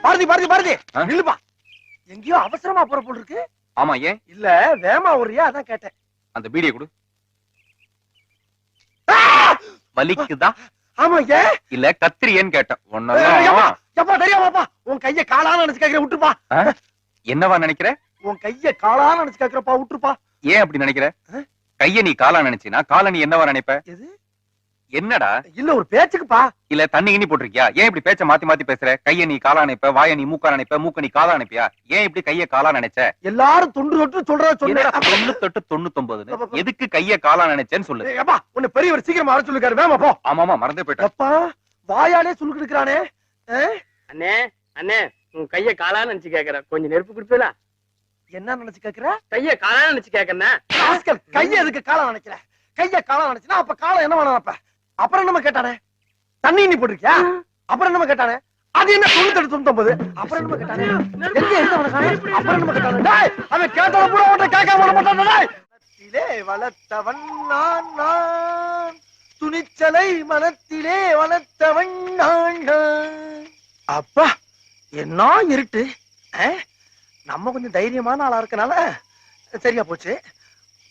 பாரதி பாரதி பாரதி நில்லுப்பா. எங்கேயோ அவசரமா போற போல் இருக்கு. ஆமா, ஏன்? இல்ல வேமா ஒரியா அதான் கேட்டேன். அந்த பீடியை கொடு. வலிக்குதா? ஆமா, ஏன்? இல்ல கத்திரியேன்னு கேட்டேன். எப்பா தெரியாமாப்பா, உன் கைய காலான்னு நினைச்சு கேக்குற, விட்டுருப்பா. என்னவா நினைக்கிற? உன் கைய காலான்னு நினைச்சு கேக்குறப்பா, விட்டுருப்பா. ஏன் அப்படி நினைக்கிற? கைய நீ காலா நினைச்சினா கால நீ என்னவா நினைப்ப? என்னடா? இல்ல ஒரு பேச்சுக்குப்பா. இல்ல தண்ணி கிண்ணி போட்டிருக்கியா? ஏன் இப்படி பேச்ச மாத்தி மாத்தி பேசுற? கைய நீ காலா நினைப்ப, வாய நீ மூக்கா நினைப்ப, மூக்க நீ காலா நினைப்பியா? ஏன் இப்படி கைய காலா நினைச்ச? எல்லாரும் தொண்டு தொட்டு சொல்றத சொல்லு. 98 எதுக்கு கைய காலா நினைச்சேன்னு சொல்லு. ஏப்பா உன்னை பெரியவர் சீக்கிரமா வர சொல்லிருக்காரு, வேமா போ. ஆமாமா, மறந்தே போயிட்டேன். அப்பா வாயாலே சொல்லிட்டு இருக்கிறானே. அண்ணே அண்ணே, உன் கைய காலான்னு நினைச்சு கேக்குற, கொஞ்சம் நெருப்பு குடுப்பீங்களா? என்ன நினைச்சு கேக்குற? கைய காலான்னு நினைச்சு கேக்குறேன். கைய எதுக்கு காலா நினைக்கிற? கைய காலா நினைச்சுனா அப்ப காலம் என்ன வேணும்? அப்புறம் என்ன கேட்டானே? தண்ணி நீ போட்டிருக்கியா? அப்புறம் என்ன கேட்டானே? அது என்ன 98 அப்புறம் என்ன கேட்டானே? எங்க இருந்தவன காணே? அப்புறம் என்ன கேட்டானே? டேய் அவன் கேட்டத பூரா உன்ட கேட்காம விட மாட்டானே. டேய் மனத்திலே வளர்த்தவன் நான், துணிச்சலை மனத்திலே வளர்த்தவன் நான். அப்பா என்ன இருட்டு. நம்ம கொஞ்சம் தைரியமான ஆளா இருக்கனால சரியா போச்சு.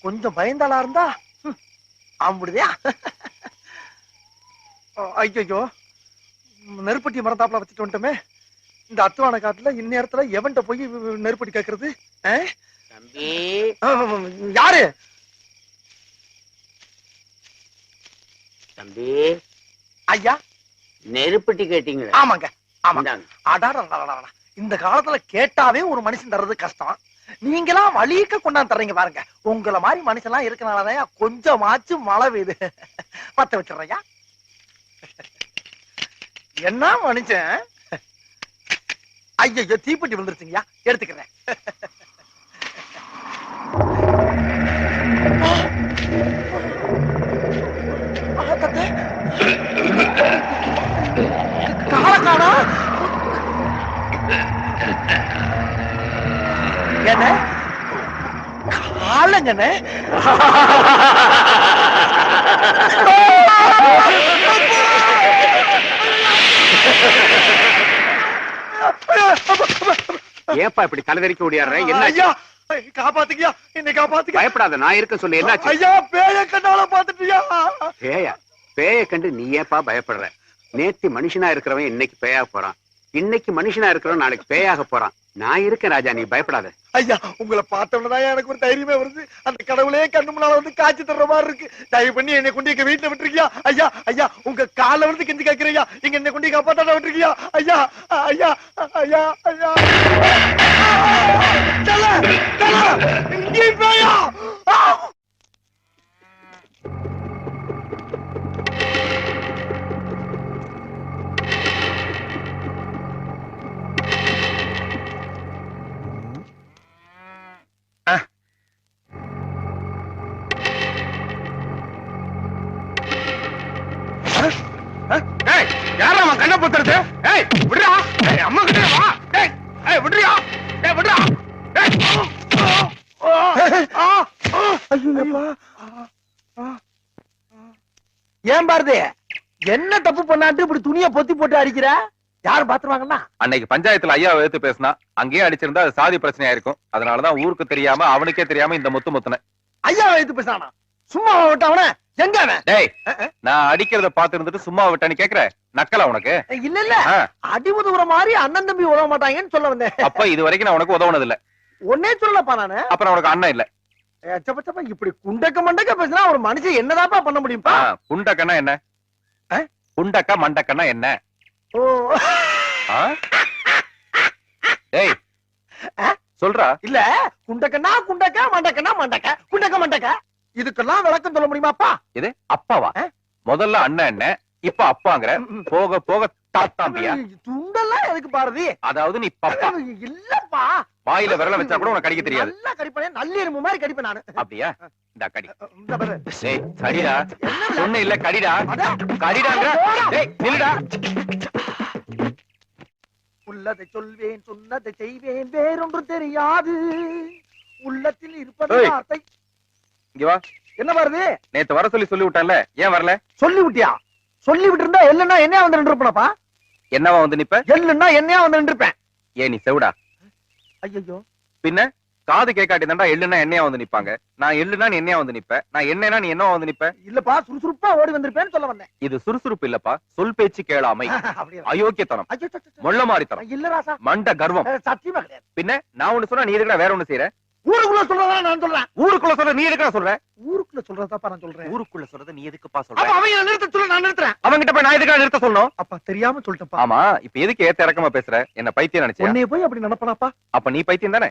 கொஞ்சம் பயந்த ஆளா இருந்தா ஆம்பிடுதியா? ஐயோ, நெருப்பட்டி மரத்தாப்புல வச்சுட்டு வந்துட்டோமே. இந்த அத்துவான காட்டுல இந்நேரத்துல எவன்ட்ட போய் நெருப்பட்டி கேக்குறது? தம்பி யாரு? தம்பி ஐயா, நெருப்பட்டி கேட்டீங்க? ஆமாங்க, ஆமாங்க. அடாடா, இந்த காலத்துல கேட்டாவே ஒரு மனுஷன் தர்றது கஷ்டம். நீங்களாம் வலிக்க கொண்டாந்து தர்றீங்க பாருங்க. உங்களை மாதிரி மனுஷன் எல்லாம் இருக்கனாலதான் கொஞ்சமாச்சு மழை பெய்யுது. பத்த வச்சிடுறையா? என்ன மனுஷன்? ஐயோ, தீப்பெட்டி விழுந்துருச்சுங்கய்யா, எடுத்துக்கிறேன். காலக்கானா என்ன காலங்கண்ணே? ஏப்பா இப்படி தலைதறிக்க ஓடியாடுற? என்ன ஐயா, காப்பாத்துக்கியா, என்னை காப்பாத்துக்க. பயப்படாத, நான் இருக்க சொல்லு. என்னாச்சு? ஐயா, பேய கண்டால பாத்துட்டியா? பேயா? பேய கண்டு நீ ஏப்பா பயப்படுற? நேத்து மனுஷனா இருக்கிறவன் இன்னைக்கு பேயாக போறான், இன்னைக்கு மனுஷனா இருக்கிறவன் நாளைக்கு பேயாக போறான். நான் இருக்கேன் ராஜா, நீ பயப்படாத. ஐயா, உங்களை பார்த்தவனதான் எனக்கு ஒரு தைரியமே வருது. அந்த கடவுளே கண்ணு முன்னால வந்து காட்சி தர்ற மாதிரி இருக்கு. தயவு பண்ணி என்னை கொண்டு எங்க வீட்டுல விட்டுருக்கியா? ஐயா ஐயா, உங்க கால வந்து கெஞ்சி கேட்கிறியா? இங்க என்னை கொண்டு காப்பாத்தாட விட்டுருக்கியா? ஐயா ஐயா ஐயா ஐயா, இங்கே பேயா? யாரா அவன் கண்ண பொத்துறது? விடுறா, அம்மா கிட்ட வா. விடுறியா? விடுறா. ஏன் பாரதி, என்ன தப்பு பண்ணாட்டு இப்படி துணியை பொத்தி போட்டு அடிக்கிற? யாரும் பாத்துருவாங்கன்னா? அன்னைக்கு பஞ்சாயத்துல ஐயா எடுத்து பேசினா, அங்கேயே அடிச்சிருந்தா அது சாதி பிரச்சனையா இருக்கும். அதனாலதான் ஊருக்கு தெரியாம அவனுக்கே தெரியாம இந்த முத்து முத்துன. ஐயா எடுத்து பேசானா? சும்மா விட்டவன எங்க? டேய், நான் அடிக்கிறத பாத்து இருந்துட்டு சும்மா விட்டான்னு கேக்குற? நக்கலா உனக்கு? இல்ல இல்ல, அடி உதவுற மாதிரி அண்ணன் தம்பி உதவ மாட்டாங்கன்னு சொல்ல வந்தேன். அப்ப இது வரைக்கும் நான் உனக்கு உதவுனது இல்ல. ஒன்னே சொல்லப்பா நானு. அப்புறம் உனக்கு அண்ணன் இல்ல. இப்படி குண்டக்க மண்டக்க பேசினா ஒரு மனுஷன் என்னதாப்பா பண்ண முடியும்பா? குண்டக்கன்னா என்ன? குண்டக்கா மண்டக்கன்னா என்ன? ஓ, டேய் சொல்றா. இல்ல, குண்டக்கன்னா குண்டக்க, மண்டக்கன்னா மண்டக்க, குண்டக்க மண்டக்க, இதுக்கெல்லாம் விளக்கம் சொல்ல முடியுமாப்பா? இது அப்பாவா? முதல்ல அண்ணன் என்ன, இப்ப அப்பாங்கற, போக போக தாத்தாம்பியா? துண்டெல்லாம் எதுக்கு பாரதி? அதாவது நீ பப்பா இல்லப்பா. வாயில விரல வச்சா கூட உனக்கு கடிக்க தெரியாது. நல்லா கடிப்பேன், நல்லெரும்பு மாதிரி கடிப்பேன் நானு. அப்படியா? இந்த கடி. டேய் கடிடா. ஒண்ணு இல்ல, கடிடா. கடிடாங்கற. டேய் நில்லுடா. உள்ளதை சொல்வேன், சொன்னதை செய்வேன், வேறொன்று தெரியாது. உள்ளத்தில் இருப்பது வார்த்தை. இங்க வா. என்ன பாரதி? நேத்து வர சொல்லி விட்டான்ல, ஏன் வரல? சொல்லி விட்டியா? சொல்லி விட்டு இருந்தா எல்லுன்னா என்னையா வந்து நின்றுப்பனப்பா? என்னவா வந்து நிப்ப? எல்லுன்னா என்னையா வந்து நின்றுப்பேன். ஏன் நீ செவிடா? ஐயோ, பின்ன காது கேட்காட்டி தாண்டா எள்ளுனா எண்ணெயா வந்து நிப்பாங்க. நான் எள்ளுனா நீ எண்ணெயா வந்து நிப்ப, நான் எண்ணெய்னா நீ என்னவா வந்து நிப்ப. இல்லப்பா, சுறுசுறுப்பா ஓடி வந்திருப்பேன்னு சொல்ல வந்தேன். இது சுறுசுறுப்பு இல்லப்பா, சொல் பேச்சு கேளாமை, அப்படியா? அயோக்கியத்தனம், ஐயோ, மொள்ள மாறித்தனம், இல்ல ராசா, மண்ட கர்வம். சத்தியமா கிடையாது. பின்ன நான் ஒண்ணு சொன்னா நீ எதுக்குடா வேற ஒண்ணு செய்யற? ஊருக்குள்ள சொல்றதா நான் சொல்றேன். ஊருக்குள்ள சொல்ற நீ எதுக்குடா சொல்ற? ஊருக்குள்ள சொல்றதாப்பா நான் சொல்றேன். ஊருக்குள்ள சொல்றத நீ எதுக்குப்பா அப்ப சொல்ற? அவன் நிறுத்த சொல்ல நான் நிறுத்துறேன். அவங்கிட்ட போய் நான் எதுக்குடா நிறுத்த சொல்லணும்? அப்பா தெரியாம சொல்லிட்டேன்ப்பா. ஆமா, இப்ப எதுக்கு ஏத்த இறக்கமா பேசுற? என்ன பைத்தியம் நினைச்சியா? உன்னைய போய் அப்படி நினைப்பனாப்பா? அப்ப நீ பைத்தியம் தானே?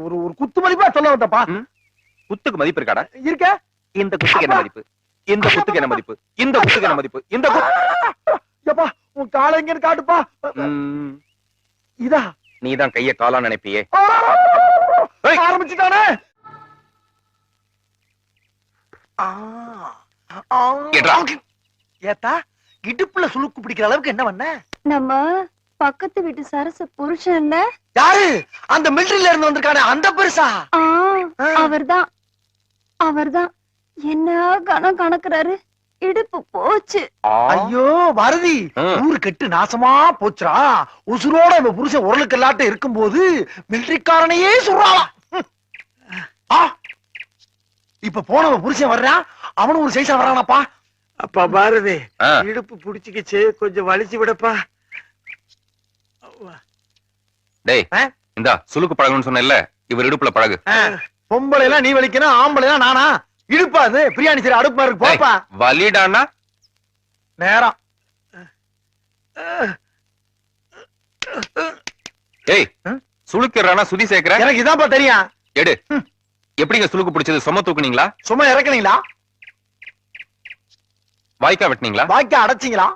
ஒரு குத்து மதிப்பா சொல்ல வந்தப்பா. குத்துக்கு மதிப்பு இருக்காடா? இருக்க. இந்த குத்துக்கு என்ன மதிப்பு? இந்த குத்துக்கு என்ன மதிப்பு? இந்த குத்துக்கு என்ன மதிப்பு? இந்த எப்பா உன் காலை எங்கன்னு காட்டுப்பா. இதா நீதான் கைய காலா நினைப்பியே. ஆரம்பிச்சுட்டானே. ஏத்தா இடுப்புல சுளுக்கு பிடிக்கிற அளவுக்கு என்ன பண்ண? நம்ம பக்கத்து வீட்டு சரச புருஷன் யாரு? அந்த மிலிட்டரியில இருந்து வந்திருக்கானே அந்த பெருசா? அவர்தான் அவர்தான் என்ன கணம் கணக்குறாரு. இடுப்பு போச்சு. ஐயோ பாரதி, ஊரு கெட்டு நாசமா போச்சுரா. உசுரோட இவ புருஷன் உரலுக்கு எல்லாட்டும் இருக்கும் போது மிலிட்டரிக்காரனையே சொல்றாளாம். இப்ப போனவ புருஷன் வர்றான், அவனும் ஒரு சைஸ்ல வர்றானப்பா. அப்பா பாரதி, இடுப்பு புடிச்சுக்கிச்சு, கொஞ்சம் வலிச்சு விடப்பா. டேய், இந்தா சுளுக்கு பழகணும்னு சொன்னேன்ல, இவர் இடுப்புல பழகு. பொம்பளை எல்லாம் நீ வலிக்கணும், ஆம்பளை எல்லாம் நானா? இடுப்பா அது பிரியாணி சரி அடுப்பு மாதிரி போப்பா. வலிடானா நேரம். ஏய், சுளுக்குறானா சுதி சேர்க்கிற? எனக்கு இதான்ப்பா தெரியும். எடு. எப்படிங்க சுளுக்கு பிடிச்சது? சும்மா தூக்குனீங்களா? சும்மா இறக்குனீங்களா? வாய்க்கா வெட்டினீங்களா? வாய்க்கா அடைச்சிங்களா?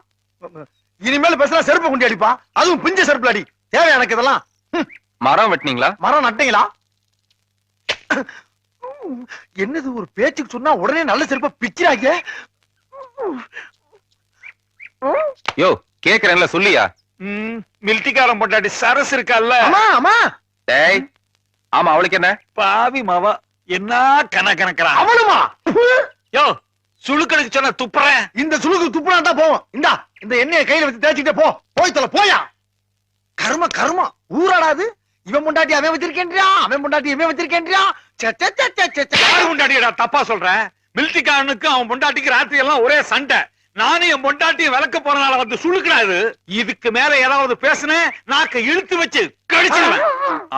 இனிமேல் பேசுனா செருப்பு குண்டி அடிப்பா, அதுவும் பிஞ்ச செருப்புல அடி. தேவை எனக்கு இதெல்லாம். மரம் வெட்டினீங்களா? மரம் நட்டீங்களா? என்னது ஒரு பேச்சுக்கு சொன்னா உடனே நல்ல செருப்ப பிச்சிராங்க. யோ கேக்குறேன்ல, சொல்லியா? மிலிட்டிக்காரன் பொண்டாட்டி சரஸ் இருக்கால. ஆமா. டேய், ஆமா, அவளுக்கு என்ன? பாவி மாவா, என்ன கணக்கணக்கிறான் அவனுமா? யோ, சுளுக்கனுக்கு சொன்ன துப்புறேன். இந்த சுளுக்கு துப்புனா தான் போவோம். இந்தா இந்த எண்ணெயை கையில வச்சு தேய்ச்சிட்டே போ. போய் தொலை போயா. கர்ம கர்மம் ஊராடாது. இவன் முண்டாட்டி அவன் வச்சிருக்கேன்றியா, அவன் முண்டாட்டி இவன் வச்சிருக்கேன்றியா. யாரு முண்டாட்டியடா தப்பா சொல்றேன்? மிலிட்டிக்காரனுக்கு அவன் முண்டாட்டிக்கு ராத்திரி எல்லாம் ஒரே சண்டை. நானும் என் பொண்டாட்டியை விளக்க போறனால வந்து சுளுக்குறாரு. இதுக்கு மேல ஏதாவது பேசுனேன், நாக்க இழுத்து வச்சு கடிச்சிருவேன்.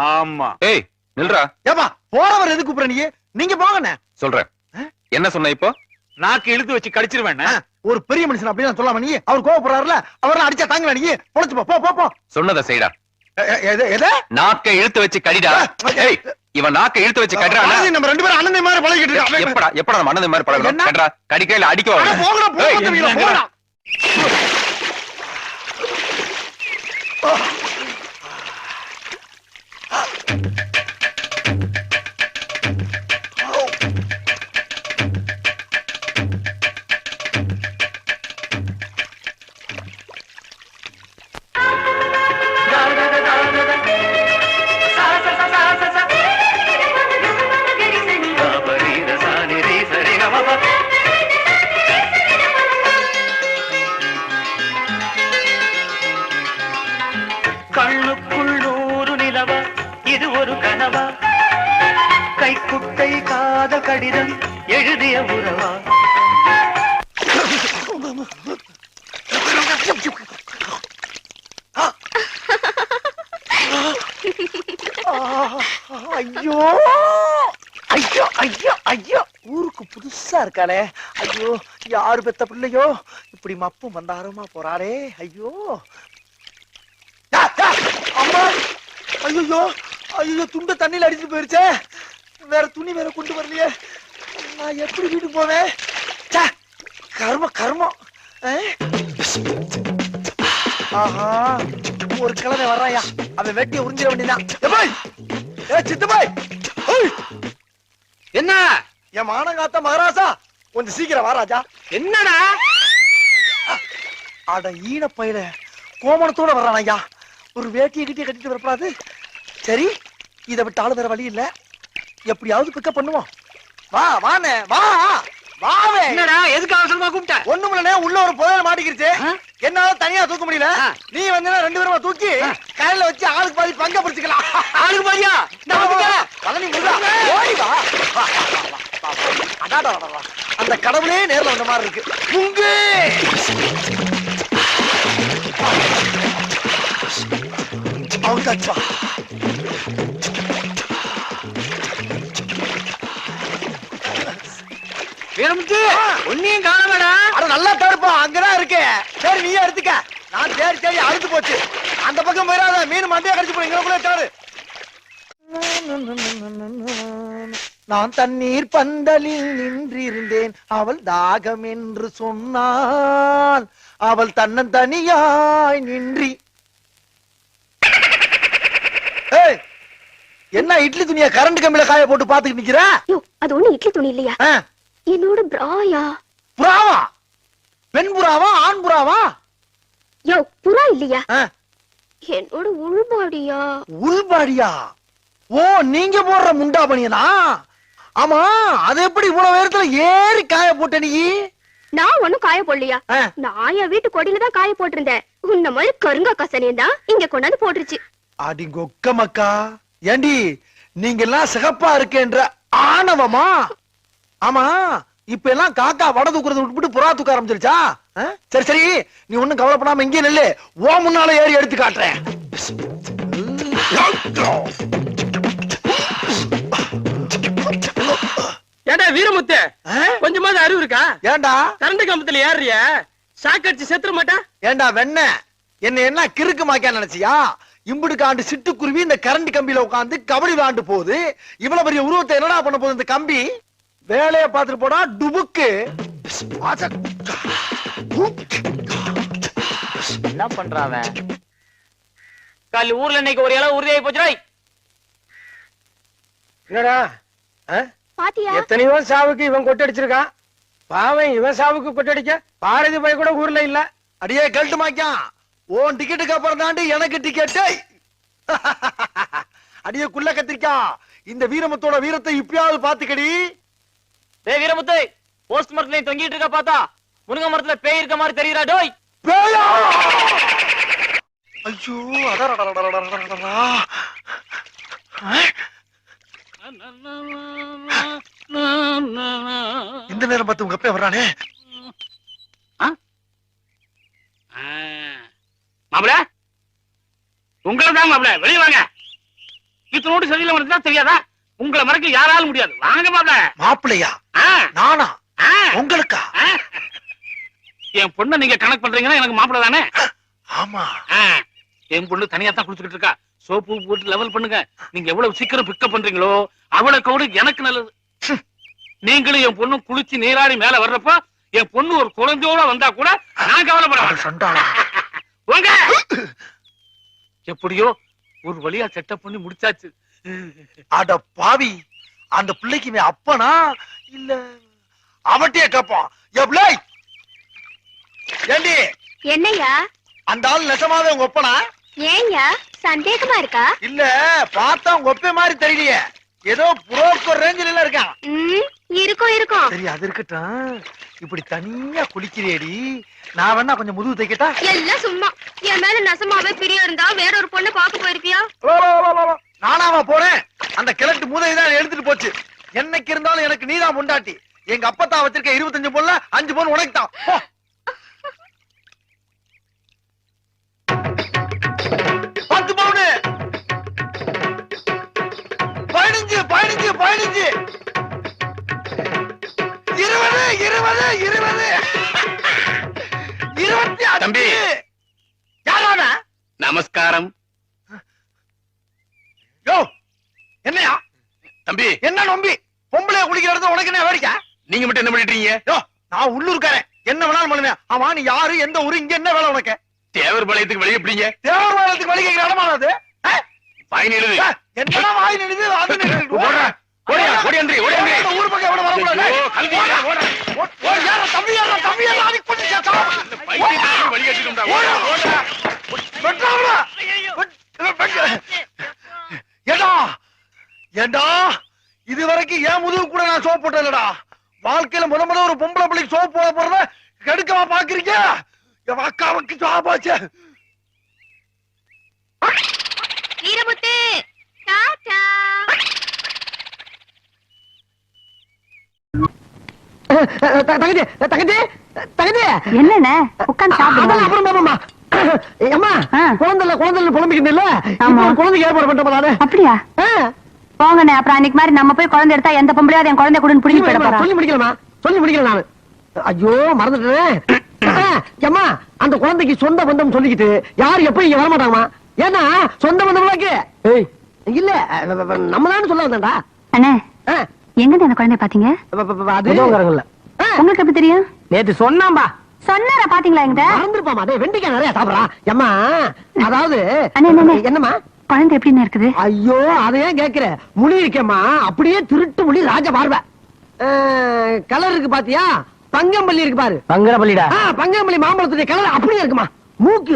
ஆமா. ஏய் நில்றா. ஏப்பா போறவர் எதுக்கு கூப்பிடுற நீ? நீங்க போங்கண்ணே. சொல்றேன். என்ன சொன்ன இப்போ? நாக்கு இழுத்து வச்சு கடிச்சிருவேன். ஒரு பெரிய மனுஷன் அப்படின்னு சொல்லாம நீ அவர் கோவப்படுறாருல, அவரெல்லாம் அடிச்சா தாங்க நீ பொழைச்சு போ போ போ. சொன்னதை செய்டா. எதை? நாக்க இழுத்து வச்சு கடிடா. ஏய், இவன் நாக்க இழுத்து வச்சு கடிறானா? நம்ம ரெண்டு பேரும் அண்ணன் மாதிரி பழகிட்டு இருக்கோம். எப்படா நம்ம அண்ணன் மாதிரி பழகணும்? கடிடா, கடிக்கையில அடிக்க வா. போங்கடா. கண்ணுக்குள் 100 நிலவா, இது ஒரு கனவா? கைக்குட்டை காதல் கடிதம் எழுதிய உறவா? ஐயோ ஐயோ ஐயோ ஐயோ, ஊருக்கு புதுசா இருக்காளே. ஐயோ, யாரு பெத்த பிள்ளையோ இப்படி மப்பு மந்தாரமா போறாளே. ஐயோ அம்மா, ஐயோ ஐயோ, துண்ட தண்ணியில அடிச்சு போயிருச்சே. வேற துணி வேற கொண்டு வரலையே. நான் எப்படி வீட்டுக்கு போவேன்? கர்ம கர்மம். ஆஹா, ஒரு கிழமை வர்றாயா, அவன் வெட்டி உறிஞ்சிட வேண்டியதான். சித்தபாய், என்ன என் மானங்காத்த மகாராஜா, கொஞ்சம் சீக்கிரம் வாராஜா. என்னடா? அட ஈன பையில கோமணத்தோட வர்றான் ஐயா. ஒரு வேட்டியை கிட்டிய கட்டிட்டு வரப்படாது. சரி, இதை விட்டாலும் வேற வழி இல்ல. எப்படியாவது பிக்கப் பண்ணுவோம். வா வானே வா. வாவே. என்னடா, எதுக்கு அவசரமா கூப்பிட்ட? ஒண்ணுமில்லனே, உள்ள ஒரு புதையல் மாட்டிக்கிருச்சு. என்னால தனியா தூக்க முடியல. நீ வந்தா 2 பேருமா தூக்கி கையில வச்சு ஆளுக்கு பாதி பங்க பிடிச்சுக்கலாம். ஆளுக்கு பாதியா? பழனி முருகா, ஓடி வா. அடாடா, அந்த கடவுளே நேர்ல வந்த மாதிரி இருக்கு. முங்கு அவுட்டாச்சா. வீரமுத்து ஒன்னையும் காணவேடா. அட நல்லா தடுப்பா, அங்கதான் இருக்கு. சரி நீயே எடுத்துக்க. நான் தேடி தேடி அறுத்து போச்சு. அந்த பக்கம் போயிடாத, மீன் மண்டையா கடிச்சு போய் இங்க தேடு. நான் தண்ணீர் பந்தலில் நின்றிருந்தேன், அவள் தாகம் என்று சொன்னாள். அவள் தன்னந்தனியாய் நின்றி. ஏய், என்ன இட்லி துணியா கரண்ட் கம்பியில காய போட்டு பாத்துக்கிட்டு நிக்கிற? அது ஒண்ணு இட்லி துணி இல்லையா? என்னோட பிராயா. புறாவா? பெண் புறாவா ஆண் புறாவா? யோ, புறா இல்லையா? என்னோட உள்பாடியா. உள்பாடியா? ஓ, நீங்க போடுற முண்டா பனியனா? ஆமா, அது எப்படி இவ்வளவு நேரத்துல ஏறி காய போட்ட நீ? நான் ஒண்ணும் காய போடலையா. நான் என் வீட்டு கொடியில தான் காய போட்டிருந்தேன். உன்ன மாதிரி கருங்கா கசனையும் தான் இங்க கொண்டாந்து போட்டுருச்சு. அடி கொக்க மக்கா. ஏண்டி நீங்க எல்லாம் சிகப்பா இருக்கேன்ற ஆணவமா? ஆமா, இப்ப எல்லாம் காக்கா வட தூக்குறத விட்டுவிட்டு புறா தூக்க ஆரம்பிச்சிருச்சா? சரி சரி, நீ ஒண்ணும் கவலைப்படாம இங்கே நெல்லு. ஓ முன்னால ஏறி எடுத்து காட்டுறேன். ஏண்டா வீரமுத்து, கொஞ்சமாவது அறிவு இருக்கா? ஏண்டா கரண்ட் கம்பத்துல ஏறிய ஷாக் அடிச்சு செத்துற மாட்டா? ஏண்டா வெண்ண, என்ன கிறுக்கு மாக்கியா நினைச்சியா? இம்புடுக்காண்டு சிட்டுக்குருவி இந்த கரண்ட் கம்பியில உட்காந்து கபடி விளையாண்டு போகுது. இவ்வளவு பெரிய உருவத்தை என்னடா பண்ண போகுது இந்த கம்பி? வேலையை பார்த்துட்டு போடா டுபுக்கு. என்ன பண்றான்? காலி ஊர்ல இன்னைக்கு ஒரு இளவு உறுதியாகி போச்சுடா. என்னடா பாத்தியா? எத்தனையோ சாவுக்கு இவன் கொட்டடிச்சிருக்கான். பாவன் இவன் சாவுக்கு கொட்டடிக்க பாரதி போய் கூட ஊர்ல இல்ல. அடியே கழட்டு மாக்கியா, ஓன் டிக்கெட்டுக்கு அப்புறம் தாண்டி எனக்கு டிக்கெட். அடியே குள்ள கத்திரிக்கா, இந்த வீரமுத்தோட வீரத்தை இப்பயாவது பாத்துக்கடி. டேய் வீரமுத்து, போஸ்ட் மரத்துல தொங்கிட்டு இருக்க பார்த்தா முருங்கை மரத்துல பேய் இருக்க மாதிரி தெரியுறா. டோய் பேயா? ஐயோ, அடடடடடடடடடடா. இந்த நேரம் பார்த்து உங்க அப்பா வர்றானே. மாப்பிள, உங்களை தான் மாப்பிள, வெளியே வாங்க. இத்தனோடு சரியில்லை உனக்கு தான் தெரியாதா? உங்களை மறக்க யாராலும் முடியாது. வாங்க மாப்பிள. மாப்பிள்ளையா? நானா? உங்களுக்கா? என் பொண்ணை நீங்க கணக்கு பண்றீங்கன்னா எனக்கு மாப்பிள தானே? ஆமா. என் பொண்ணு தனியா தான் குளிச்சுக்கிட்டு இருக்கா. சோப்பு போட்டு லெவல் பண்ணுங்க. நீங்க எவ்வளவு சீக்கிரம் பிக்கப் பண்றீங்களோ அவ்வளவு எனக்கு நல்லது. நீங்களும் என் பொண்ணும் குளிச்சு நீராடி மேல வர்றப்ப என் பொண்ணு ஒரு குழந்தையோட வந்தா கூட நான் கவலைப்பட. எப்படியோ ஒரு வழியா செட்டப் பண்ணி முடிச்சாச்சு. அட பாவி, அந்த பிள்ளைக்கு அப்பனா இல்ல அவட்டியே கேப்பான். ஏண்டி என்னையா? அந்த ஆள் நெசமாவே உங்க ஒப்பனா? ஏன்யா சந்தேகமா இருக்கா? இல்ல, பார்த்தா உங்க ஒப்பே மாதிரி தெரியலையே. ஏதோ புரோக்கர் ரேஞ்சில இருக்கான். இருக்கும் இருக்கும். சரி, அது இருக்கட்டும். இப்படி தனியா குளிக்கிறேடி, நான் வேணா கொஞ்சம் முதுகு தைக்கட்டா? எல்லாம் சும்மா. என் மேல நசமாவே பிரியம் இருந்தா வேற ஒரு பொண்ணு பாக்க போயிருப்பியா? நானாவா போறேன்? அந்த கிழட்டு முதலிதான் எடுத்துட்டு போச்சு. என்னைக்கு இருந்தாலும் எனக்கு நீதான் முண்டாட்டி. எங்க அப்பத்தா வச்சிருக்க 25 பொண்ணுல 5 பொண்ணு உனக்கு தான். 10 பவுனு, 15 15 15 20 20 20 தம்பி. யாரான? நமஸ்காரம். யோ, என்னையா தம்பி, என்ன நம்பி பொம்பளைய குளிக்கிறது உனக்கு என்ன வேடிக்கை? நீங்க மட்டும் என்ன பண்ணிட்டீங்க? யோ, நான் உள்ளூர்காரன், என்ன வேணாலும் பண்ணுவேன். ஆமா, நீ யாரு, எந்த ஊரு, இங்க என்ன வேலை உனக்கு? தேவர் பாளையத்துக்கு வெளியே எப்படிங்க? தேவர் பாளையத்துக்கு வழி கேட்கிற இடமானது? வாய் எழுது. என்னடா வாய் நெடுது? அது நெடுது. ஊர் பக்கம் எவ்வளவு வரக்கூடாது? தம்பி ஏண்டா, இதுவரைக்கும் ஏன் முதுகு கூட நான் சோப் போட்டதுடா. வாழ்க்கையில முத ஒரு பொம்பளை பிள்ளைக்கு சோப் போட போறத கெடுக்கவா பாக்குறீங்க? என் அக்காவுக்கு ஜாப் ஆச்சு. வீரமுத்து டாடா. தங்கச்சி தங்கச்சி தங்கச்சி என்னண்ணே உட்காந்து அதெல்லாம் அப்புறம் பாப்போம்மா. அம்மா குழந்தை புலம்பிக்கிட்டு குழந்தைக்கு ஏற்பாடு பண்ணிட்டோம் நானு. அப்படியா போங்கண்ணே. அப்புறம் அன்னைக்கு மாதிரி நம்ம போய் குழந்தை எடுத்தா எந்த பொம்பளையாவது என் குழந்தை கூட பிடிச்சி போயிட போறா. சொல்லி முடிக்கல நானு. ஐயோ மறந்துட்டேன். அம்மா அந்த குழந்தைக்கு சொந்த பந்தம் சொல்லிக்கிட்டு யாரு எப்ப இங்க வரமாட்டாங்கம்மா. ஏன்னா சொந்த பந்தம்லாக்கு இல்ல நம்மளான்னு சொல்ல வந்தேன்டா. அண்ணே எங்க அந்த குழந்தைய பாத்தீங்க? உங்களுக்கு எப்படி தெரியும்? நேத்து சொன்னாம்பா. சொன்னாரா பாத்தீங்களா? என்கிட்ட மறந்துருப்பாமா. அதே வெண்டிக்காய் நிறைய சாப்பிடறா. அம்மா அதாவது என்னம்மா குழந்தை எப்படின்னு இருக்குது? ஐயோ அதையே கேக்குற. முடி இருக்கேம்மா அப்படியே திருட்டு முடி ராஜ பார்வை. கலர் இருக்கு பாத்தியா? பங்கம்பள்ளி இருக்கு பாரு. பங்கம்பள்ளிடா. பங்கம்பள்ளி மாம்பழத்துடைய கலர் அப்படியே இருக்குமா. மூக்கு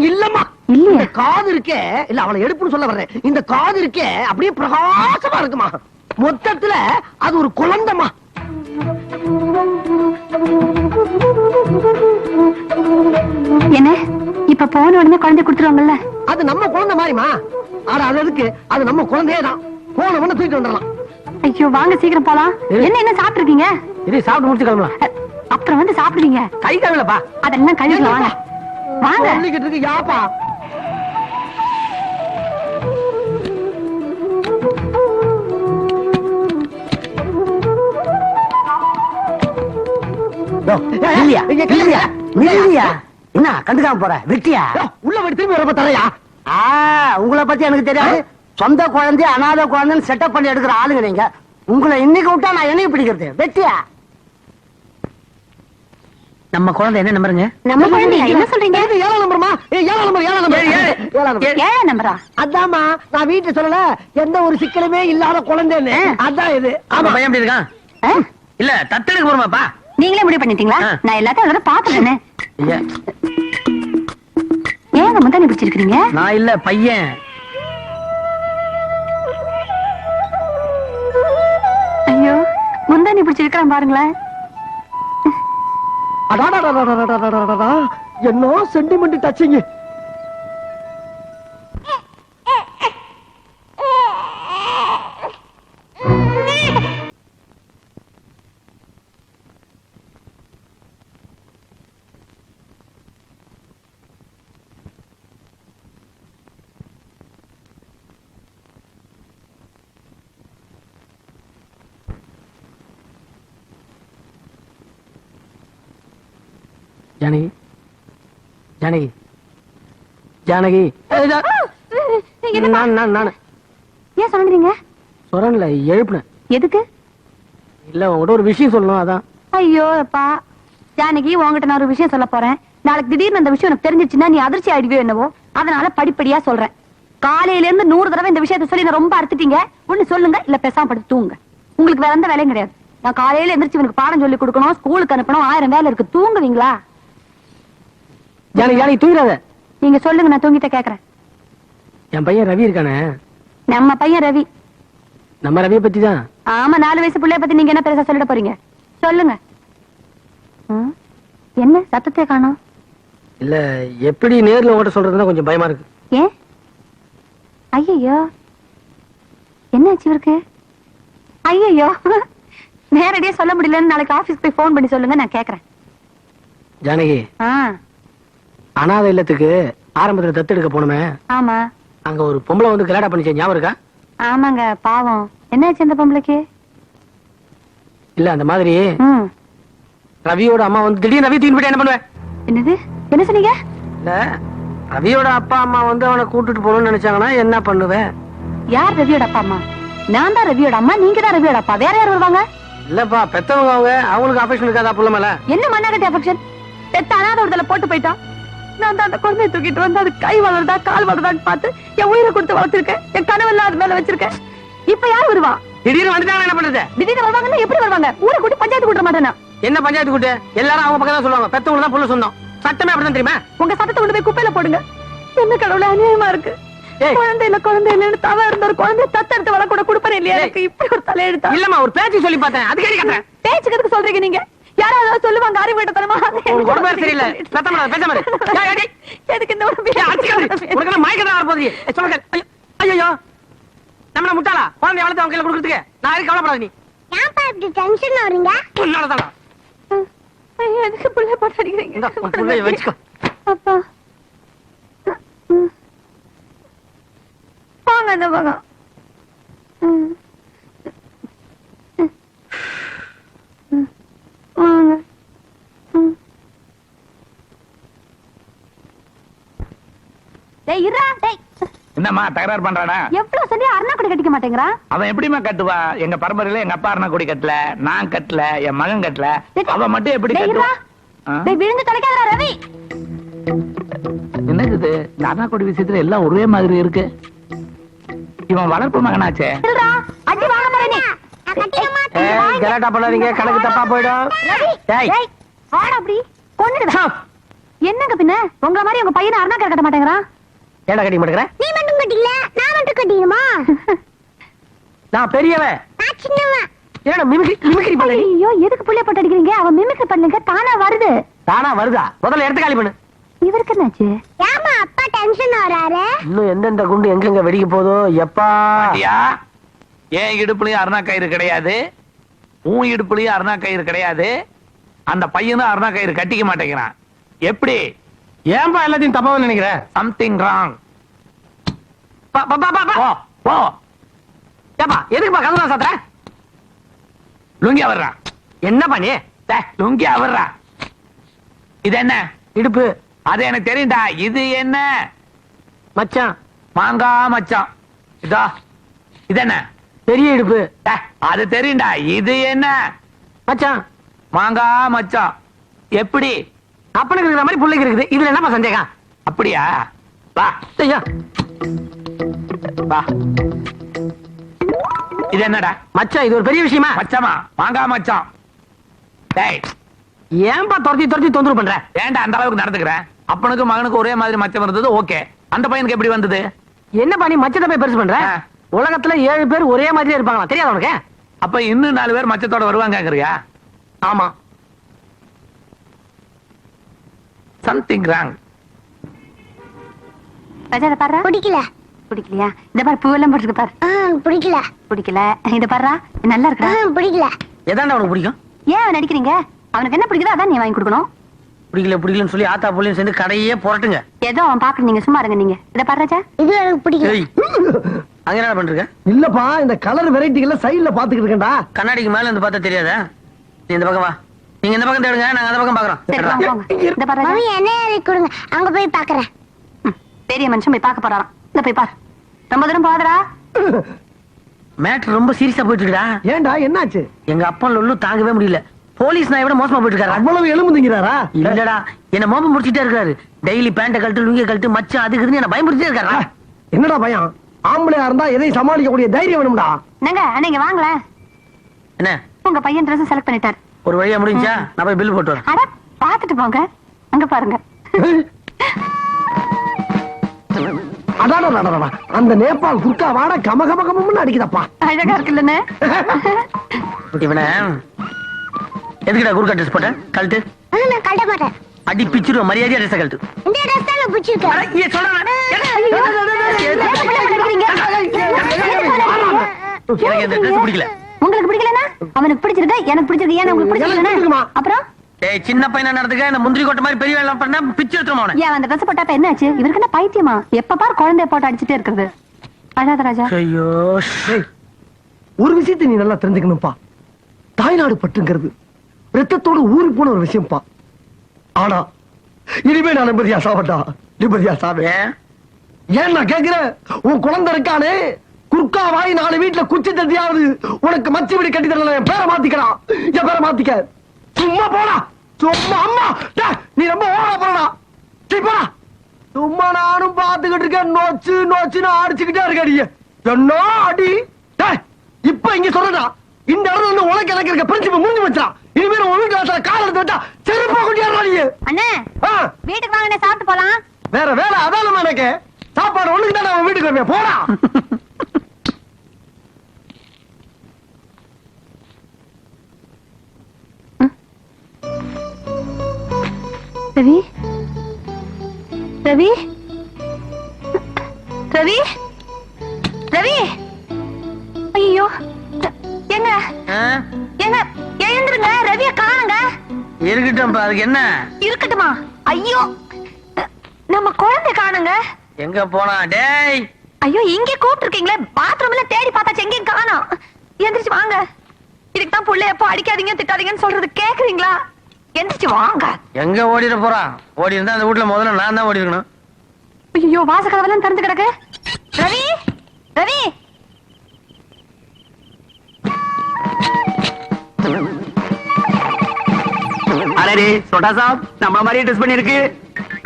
இல்லம்மா. இந்த காது இருக்கே இல்ல அவளை எடுப்புன்னு சொல்ல வர்றேன். இந்த காது இருக்கே அப்படியே பிரகாசமா இருக்குமா. மொத்தத்துல அது ஒரு குழந்தைமா. என்ன இப்ப போன உடனே குழந்தை கொடுத்துருவாங்கல்ல? அது நம்ம குழந்தை மாதிரிமா. ஆனா அது எதுக்கு? அது நம்ம குழந்தையே தான். போன உடனே தூக்கிட்டு வந்துடலாம். ஐயோ வாங்க சீக்கிரம் போலாம். என்ன சாப்பிட்டு இருக்கீங்க? இது சாப்பிட்டு முடிச்சு கிளம்பலாம். அப்புறம் வந்து சாப்பிடுவீங்க. கை கழுவலப்பா. அதெல்லாம் கழுவிக்கலாம். வாங்க வாங்க. சொல்லிக்கிட்டு இருக்கு யாப்பா. என்ன கண்டுக்காம போற வெட்டியா? உள்ள போய் திரும்பி வரப்ப தரையா? உங்களை பத்தி எனக்கு தெரியாது. சொந்த குழந்தை அனாதை குழந்தைன்னு செட்டப் பண்ணி எடுக்கிற ஆளுங்க நீங்க. உங்களை இன்னைக்கு விட்டா நான் என்னைக்கு பிடிக்கிறது வெட்டியா? நம்ம குழந்தை என்ன நம்பருங்க? நம்ம குழந்தையா? என்ன சொல்றீங்க? 7 நம்பர்மா. 7 நம்பரா? அதாம்மா நான் வீட்டுல சொல்லல எந்த ஒரு சிக்கலுமே இல்லாத குழந்தைன்னு. அதான் இது. ஆமா பையன் எப்படி இருக்கான்? இல்ல தத்தெடுக்க போறோமாப்பா? நீங்களே முடிவு பண்ணிட்டீங்களா? நான் எல்லாத்தையும் அதோட பாத்துட்டேனே. ஏங்க முந்தானி பிடிச்சிருக்கீங்க? நான் இல்ல பையன். ஐயோ முந்தானி பிடிச்சிருக்கான் பாருங்களேன். என்ன சென்டிமெண்ட் டச்சிங். ஜானகி ஜானகி ஜானகி நான் ஏன் சொல்றீங்க? சொரன்ல எழுப்புன. எதுக்கு? இல்ல உங்கள்கிட்ட ஒரு விஷயம் சொல்லணும் அதான். ஐயோ அப்பா ஜானகி உங்ககிட்ட நான் ஒரு விஷயம் சொல்ல போறேன். நாளைக்கு திடீர்னு அந்த விஷயம் எனக்கு தெரிஞ்சிச்சுன்னா நீ அதிர்ச்சி ஆயிடுவியோ என்னவோ. அதனால படிப்படியா சொல்றேன். காலையில இருந்து 100 தடவை இந்த விஷயத்த சொல்லி நான் ரொம்ப அறுத்துட்டீங்க. ஒண்ணு சொல்லுங்க இல்ல பேசாம படுத்து தூங்க. உங்களுக்கு வேற எந்த வேலையும் கிடையாது. நான் காலையில எந்திரிச்சு இவனுக்கு பாடம் சொல்லி கொடுக்கணும், ஸ்கூலுக்கு அனுப்பணும், 1000 வேலை இருக்கு. தூங்குவீங்களா? ஜானகி தூங்கிறாத. நீங்க சொல்லுங்க நான் தூங்கிட்ட கேக்குறேன். என் பையன் ரவி இருக்கானே. நம்ம பையன் ரவி. நம்ம ரவியை பத்தி தான். ஆமா 4 வயசு பிள்ளைய பத்தி நீங்க என்ன பெருசா சொல்லிட போறீங்க? சொல்லுங்க. என்ன சத்தத்தை காணோம்? இல்ல எப்படி நேர்ல ஓட்ட சொல்றதுன்னா கொஞ்சம் பயமா இருக்கு. ஏன்? ஐயோ என்னாச்சு இவருக்கு? ஐயோ நேரடியா சொல்ல முடியலன்னு நாளைக்கு ஆபீஸ்க்கு போய் போன் பண்ணி சொல்லுங்க, நான் கேக்குறேன். ஜானகி அனாதை இல்லத்துக்கு ஆரம்பத்துல தத்து எடுக்க போனோமே. ஆமா. அங்க ஒரு பொம்பளை வந்து கலாடா பண்ணிச்சே ஞாபகம் இருக்கா? ஆமாங்க பாவம். என்னாச்சு அந்த பொம்பளைக்கு? இல்ல அந்த மாதிரி ரவியோட அம்மா வந்து திடீர்னு ரவி தூக்கிட்டு போயிட்டு என்ன பண்ணுவேன்? என்னது என்ன சொன்னீங்க? இல்ல ரவியோட அப்பா அம்மா வந்து அவனை கூட்டிட்டு போகணும்னு நினைச்சாங்கன்னா என்ன பண்ணுவேன்? யார் ரவியோட அப்பா அம்மா? நான் தான் ரவியோட அம்மா, நீங்க தான் ரவியோட அப்பா. வேற யார் வருவாங்க? இல்லப்பா பெத்தவங்க அவங்க. அவங்களுக்கு அஃபெக்ஷன் இருக்காதா புள்ள மேல? என்ன மண்ணாகட்டி அஃபெக்ஷன்? பெத்த அனாதை ஒருத்தல போட்டு போயிட்டான். நான் தான் அந்த குழந்தைய தூக்கிட்டு வந்து அது கை வளருதா கால் வளருதான்னு பார்த்து என் உயிரை கொடுத்து வளர்த்திருக்கேன். என் கனவெல்லாம் அது மேல வச்சிருக்கேன். இப்ப யார் வருவா? திடீர்னு வந்துட்டாங்க என்ன பண்றது? திடீர்னு வருவாங்கன்னா எப்படி வருவாங்க? ஊரை கூட்டி பஞ்சாயத்து கூட்ட மாட்டேனா? என்ன பஞ்சாயத்து கூட்டு? எல்லாரும் அவங்க பக்கம் தான் சொல்லுவாங்க. பெத்தவங்க தான் புள்ள சொந்தம். சட்டமே அப்படிதான் தெரியுமா? உங்க சட்டத்தை கொண்டு போய் குப்பையில போடுங்க. என்ன கடவுள அநியாயமா இருக்கு. குழந்தை இல்லன்னு தவ இருந்த ஒரு குழந்தைய தத்தெடுத்து வளர்க்க கூட கொடுப்பேன் இல்லையா? எனக்கு இப்படி ஒரு தலையெடுத்தா? இல்லம்மா ஒரு பேச்சு சொல்லி பார்த்தேன். அது கேட்க பேச்சுக்கு எதுக்கு சொல்றீங்க நீங்க? யாராவது சொல்லுவாங்க அறிவு விட்டதனமா உனக்கு உடம்பு சரியில்லை சத்தமா பேசாம இரு. ஏய், ஏய், எதுக்கு இந்த ஒரு ஏய், அடிச்சுக்காத. உனக்கு என்ன மயக்கம் தான் வரப்போகுது. சொல்லுங்க. ஐயோ நம்ம முட்டாளா குழந்தை வளர்த்து அவங்க கையில கொடுக்கறதுக்கு நான் யாரும் கவலைப்படாத நீ. ஏன்பா இப்படி டென்ஷன் வரீங்க? உன்னாலதான். எதுக்கு புள்ள போட்டு அடிக்கிறீங்க? இந்த உன் புள்ளைய வச்சுக்கோ. அப்பா வாங்க அந்த பக்கம். வாங்க. டேய் இருடா டேய். என்னம்மா தகராறு பண்றானா? எவ்வளவு சொல்லி அருணா கூட கட்டிக்க மாட்டேங்கிறான். அவன் எப்படிமா கட்டுவா? எங்க பரம்பரையில எங்க அப்பா அருணா கொடி கட்டல, நான் கட்டல, என் மகன் கட்டல. அவன் மட்டும் எப்படி டேய் கட்டுவா? இருடா. டேய் விழுந்து தொலைக்காதடா ரவி. என்னது இது? இந்த அருணா கொடி விஷயத்துல எல்லாம் ஒரே மாதிரி இருக்கு. இவன் வளர்ப்பு மகனாச்சே. இருடா. அடி வாங்க போறே நீ. ஏய் கலாட்டா பண்ணாதீங்க, கணக்கு தப்பா போயிடும். ரவி டேய். டேய் வாடா அப்படி. கொன்னுடா. என்னங்க பின்ன உங்க மாதிரி உங்க பையனை அருணா கட்ட மாட்டேங்கிறான். ஏடா கட்டி மாட்டேங்கற? நீ மட்டும் கட்டில, நான் மட்டும் கட்டிடுமா? நான் பெரியவன். நான் சின்னவன். ஏடா மிமிக்ரி பண்ணி ஐயோ எதுக்கு புள்ளைய போட்டு அடிக்கிறீங்க? அவன் மிமிக்ரி பண்ணுங்க தானா வருது. தானா வருதா? முதல்ல எடுத்து காலி பண்ணு. இவருக்கு என்னாச்சு? ஏமா அப்பா டென்ஷன் வராரு? இன்னும் எந்தெந்த குண்டு எங்கெங்க வெடிக்க போதோ எப்பா. பாட்டியா, என் இடுப்புலயும் அருணா கயிறு கிடையாது, உன் இடுப்புலயும் அருணா கயிறு கிடையாது. அந்த பையனும் அருணா கயிறு கட்டிக்க மாட்டேங்கிறான். எப்படி? ஏன்பா எல்லாத்தையும் தப்பாவும் நினைக்கிற? Something wrong. பா பா பா பா. போ போ. ஏப்பா எதுக்குப்பா கதவா சாத்துற? லுங்கி அவர்றா. என்னப்பா நீ? லுங்கி அவர்றா. இது என்ன? இடுப்பு. அது எனக்கு தெரியும்டா. இது என்ன? மச்சான். மாங்கா மச்சான். இதா இது என்ன? பெரிய இடுப்பு. அது தெரியும்டா. இது என்ன? மச்சான். மாங்கா மச்சான். எப்படி? அப்பனுக்கு இருக்கிற மாதிரி புள்ளைக்கு இருக்குது. இதுல என்னப்பா சந்தேகம்? அப்படியா? வா ஐயா வா. இது என்னடா? மச்சான் இது ஒரு பெரிய விஷயமா? மச்சமா மாங்கா மச்சான். டேய் ஏன்பா துரத்தி துரத்தி தொந்தரவு பண்ற? ஏன்டா அந்த அளவுக்கு நடந்துக்கிறேன்? அப்பனுக்கு மகனுக்கு ஒரே மாதிரி மச்சம் இருந்தது, ஓகே. அந்த பையனுக்கு எப்படி வந்தது? என்னப்பா நீ மச்சத்தை போய் பெருசு பண்ற? உலகத்துல 7 பேர் ஒரே மாதிரியே இருப்பாங்களா? தெரியாது உனக்கு? அப்ப இன்னும் 4 பேர் மச்சத்தோட வருவாங்கங்கறியா? ஆமா. Something wrong. ராஜா பாரு. பிடிக்கல. பிடிக்கலையா? இந்த பாரு பூவெல்லாம் போட்டுருக்கு பாரு. பிடிக்கல. பிடிக்கல. இத பாரு நல்லா இருக்குடா. பிடிக்கல. எதாண்டா உனக்கு பிடிக்கும்? ஏன் அவன் நடிக்கிறீங்க? அவனுக்கு என்ன பிடிக்குதோ அதான் நீ வாங்கி கொடுக்கணும். பிடிக்கல பிடிக்கலன்னு சொல்லி ஆத்தா புள்ளையும் சேர்ந்து கடையே புரட்டுங்க. ஏதோ அவன் பாக்குற நீங்க சும்மா இருங்க. நீங்க இத பாரு ராஜா. இது எனக்கு பிடிக்கல. அங்க என்ன பண்றீங்க? இல்லப்பா இந்த கலர் வெரைட்டிகளை சைடுல பாத்துக்கிட்டு இருக்கேன்டா. கண்ணாடிக்கு மேல இருந்து பார்த்தா தெரியாதா? நீ இந்த பக்கம் வா. நீங்க இந்த பக்கம் தேடுங்க, நாங்க அந்த பக்கம் சரி வாங்க பாக்குறோம். வாங்க. இந்த பாரு ராஜா. மம்மி என்ன ஏறி கொடுங்க, அங்க போய் பாக்குறேன். பெரிய மனுஷன் போய் பார்க்க போறாராம். இந்த போய் பாரு. ரொம்ப தூரம் போகாதடா. மேட்டர் ரொம்ப சீரியஸா போயிட்டு இருக்குடா. ஏன்டா என்னாச்சு? எங்க அப்பா லொல்லு தாங்கவே முடியல. போலீஸ் நான் விட மோசமா போயிட்டு இருக்காரா? அவ்வளவு எலும்பு திங்கிறாரா? இல்லடா, என்ன மோப்பம் முடிச்சிட்டே இருக்காரு. டெய்லி பேண்ட கழட்டு லுங்கிய கழட்டு மச்சான் அதுக்கு இதுன்னு என்ன பயமுறுத்திட்டே இருக்காரா? என்னடா பயம்? ஆம்பளையா இருந்தா எதையும் சமாளிக்கக்கூடிய தைரியம் வேணும்டா. என்னங்க நீங்க வாங்கல. என்ன உங்க பையன் Dress செலக்ட் பண்ணிட்டார். ஒரு வழியா முடிஞ்சா நான் போய் பில் போட்டு வரேன். அட பாத்துட்டு போங்க. அங்க பாருங்க. அடாடா அந்த நேபாள் குர்கா வாட கம கம கமன்னு அடிக்குதப்பா. அழகா இருக்குல்லன்னு. இவன எதுக்குடா குர்கா ட்ரெஸ் போட்ட? கழட்டு. நான் கட்ட மாட்டேன். அடி பிச்சிருவோம். மரியாதையா ட்ரெஸ் கழட்டு. இந்த ட்ரெஸ் தான் எனக்கு பிடிச்சிருக்கு. எனக்கு இந்த ட்ரெஸ் பிடிக்கல. உங்களுக்கு பிடிக்கலனா அவனுக்கு பிடிச்சிருக்கு, எனக்கு பிடிச்சிருக்கு. ஏன் உங்களுக்கு பிடிக்கலனா? அப்புறம் டேய் சின்ன பையனா நடந்துக்க. இந்த முந்திரி கொட்டை மாதிரி பெரிய வேலை பண்ணா பிச்சு எடுத்துறோம் அவனை. ஏன் அந்த Dress போட்டாப்ப என்னாச்சு? இவருக்கு என்ன பைத்தியமா? எப்ப பாரு குழந்தைய போட்டு அடிச்சிட்டே இருக்குது. அழாத ராஜா. ஐயோ ஒரு விஷயத்தை நீ நல்லா தெரிஞ்சுக்கணும்ப்பா. தாய்நாடு பற்றுங்கிறது ரத்தத்தோட ஊறி போன ஒரு விஷயம்ப்பா. ஆனா இனிமே நான் நிம்மதியா சாவட்டா. நிம்மதியா சாவேன். ஏன் நான் கேக்குறேன், உன் குழந்தை இருக்கானே குர்கா வாய் 4 வீட்டுல குச்சி தட்டியாவது உனக்கு மச்சி வீடு கட்டி தரல. என் பேரை மாத்திக்கிறான். என் பேரை மாத்திக்க. சும்மா போடா. சும்மா அம்மா நீ ரொம்ப ஓட போறா. போடா. சும்மா நானும் பாத்துக்கிட்டு இருக்கேன். நோச்சு நோச்சுன்னு அடிச்சுக்கிட்டே இருக்கடி. என்ன அடி? இப்ப இங்க சொல்றா இந்த இடத்துல இருந்து உனக்கு எனக்கு இருக்க பிரின்சிபல் முடிஞ்சு வச்சா. இனிமேல் உன் வீட்டுல கால் எடுத்து விட்டா செருப்பா கொண்டியாடுறா நீ. அண்ணே வீட்டுக்கு வாங்க, சாப்பிட்டு போலாம். வேற வேலை அதாலும் எனக்கு சாப்பாடு ஒண்ணுக்கு தான் அவன் வீட்டுக்கு வருவேன். போடா. ரவி ரவி ரவி ரவி ஐயோ எங்க எங்க எழுந்துருங்க, ரவிய காணுங்க. இருக்கட்டும், அதுக்கு என்ன இருக்கட்டுமா? ஐயோ, நம்ம குழந்தை காணுங்க. எங்க போனா? டேய், ஐயோ, இங்கே கூப்பிட்டுருக்கீங்களே, பாத்ரூம்ல தேடி பார்த்தாச்சு, எங்கேயும் காணோம். எந்திரிச்சு வாங்க. இதுக்கு தான் புள்ள எப்போ அடிக்காதீங்க திட்டாதீங்கன்னு சொல்றது கேக்குறீங்களா? எந்திரிச்சு வாங்க. எங்க ஓடிட போறான்? ஓடி இருந்தா அந்த வீட்டுல முதல்ல நான் தான் ஓடி இருக்கணும். ஐயோ, வாச கதவெல்லாம் திறந்து கிடக்கு. ரவி ரவி அரே சோட்டா சாப் நம்ம மாதிரி ட்ரெஸ் பண்ணிருக்கு.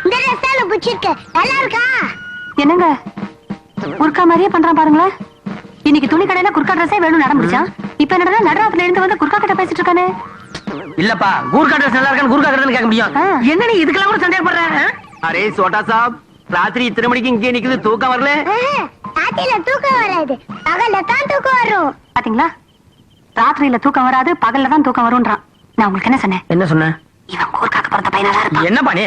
இந்த ரசால புடிச்சிருக்க நல்லா இருக்கா? என்னங்க குர்கா மாதிரியே பண்றான் பாருங்களேன். இன்னைக்கு துணி கடையில குர்கா ட்ரெஸ்ஸே வேணும் நடந்துச்சான். இப்ப என்னடா நடுராத்துல இருந்து வந்து குர்கா கிட்ட பேசிட்டு இருக்கானே. இல்லப்பா, கூர்கா ட்ரெஸ் நல்லா இருக்கான்னு கூர்கா கட்டன்னு கேட்க முடியும். என்ன நீ இதுக்கெல்லாம் கூட சந்தேகப்படுற? அரே சோட்டா சாப், ராத்திரி இத்தனை மணிக்கு இங்கே நிக்குது, தூக்கம் வரல? ராத்திரில தூக்கம் வராது, பகல்ல தான் தூக்கம் வரும். பாத்தீங்களா, ராத்திரியில தூக்கம் வராது, பகல்ல தான் தூக்கம் வரும்ன்றான். நான் உங்களுக்கு என்ன சொன்னேன்? என்ன சொன்ன? இவன் கூர்காக்கு பிறந்த பையனா தான் இருப்பான். என்னப்பா நீ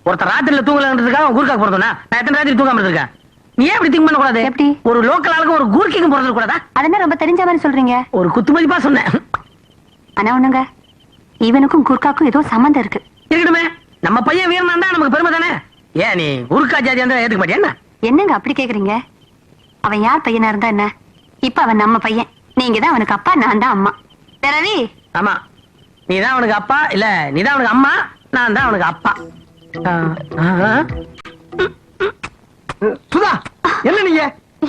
ஒருத்தர் ராத்திரில தூங்கலன்றதுக்காக கூர்காக்கு பிறந்தனா? நான் எத்தனை ராத்திரி தூங்காம இருக்கேன்? நீ ஏன் இப்படி திங்க் பண்ண கூடாது? எப்படி? ஒரு லோக்கல் ஆளுக்கு ஒரு கூர்க்கிக்கும் பிறந்தது கூடாதா? அதென்ன ரொம்ப தெரிஞ்ச மாதிரி சொல்றீங்க. ஒரு குத்துமதிப்பா சொன்னேன். ஆனா ஒண்ணுங்க, இவனுக்கும் குர்காக்கும் ஏதோ சம்பந்தம் இருக்கு. இருக்கட்டுமே, நம்ம பையன் வீரனா இருந்தா நமக்கு பெருமை தானே. ஏன் நீ குர்கா ஜாதி இருந்தா ஏத்துக்க மாட்டியா என்ன? என்னங்க அப்படி கேக்குறீங்க? அவன் யார் பையனா இருந்தா என்ன? இப்ப அவன் நம்ம பையன். நீங்க தான் அவனுக்கு அப்பா, நான் தான் அம்மா. ரவி, ஆமா, நீதான் அவனுக்கு அப்பா, இல்ல நீதான் அவனுக்கு அம்மா, நான் தான் அவனுக்கு அப்பா. சுதா, என்ன நீங்க?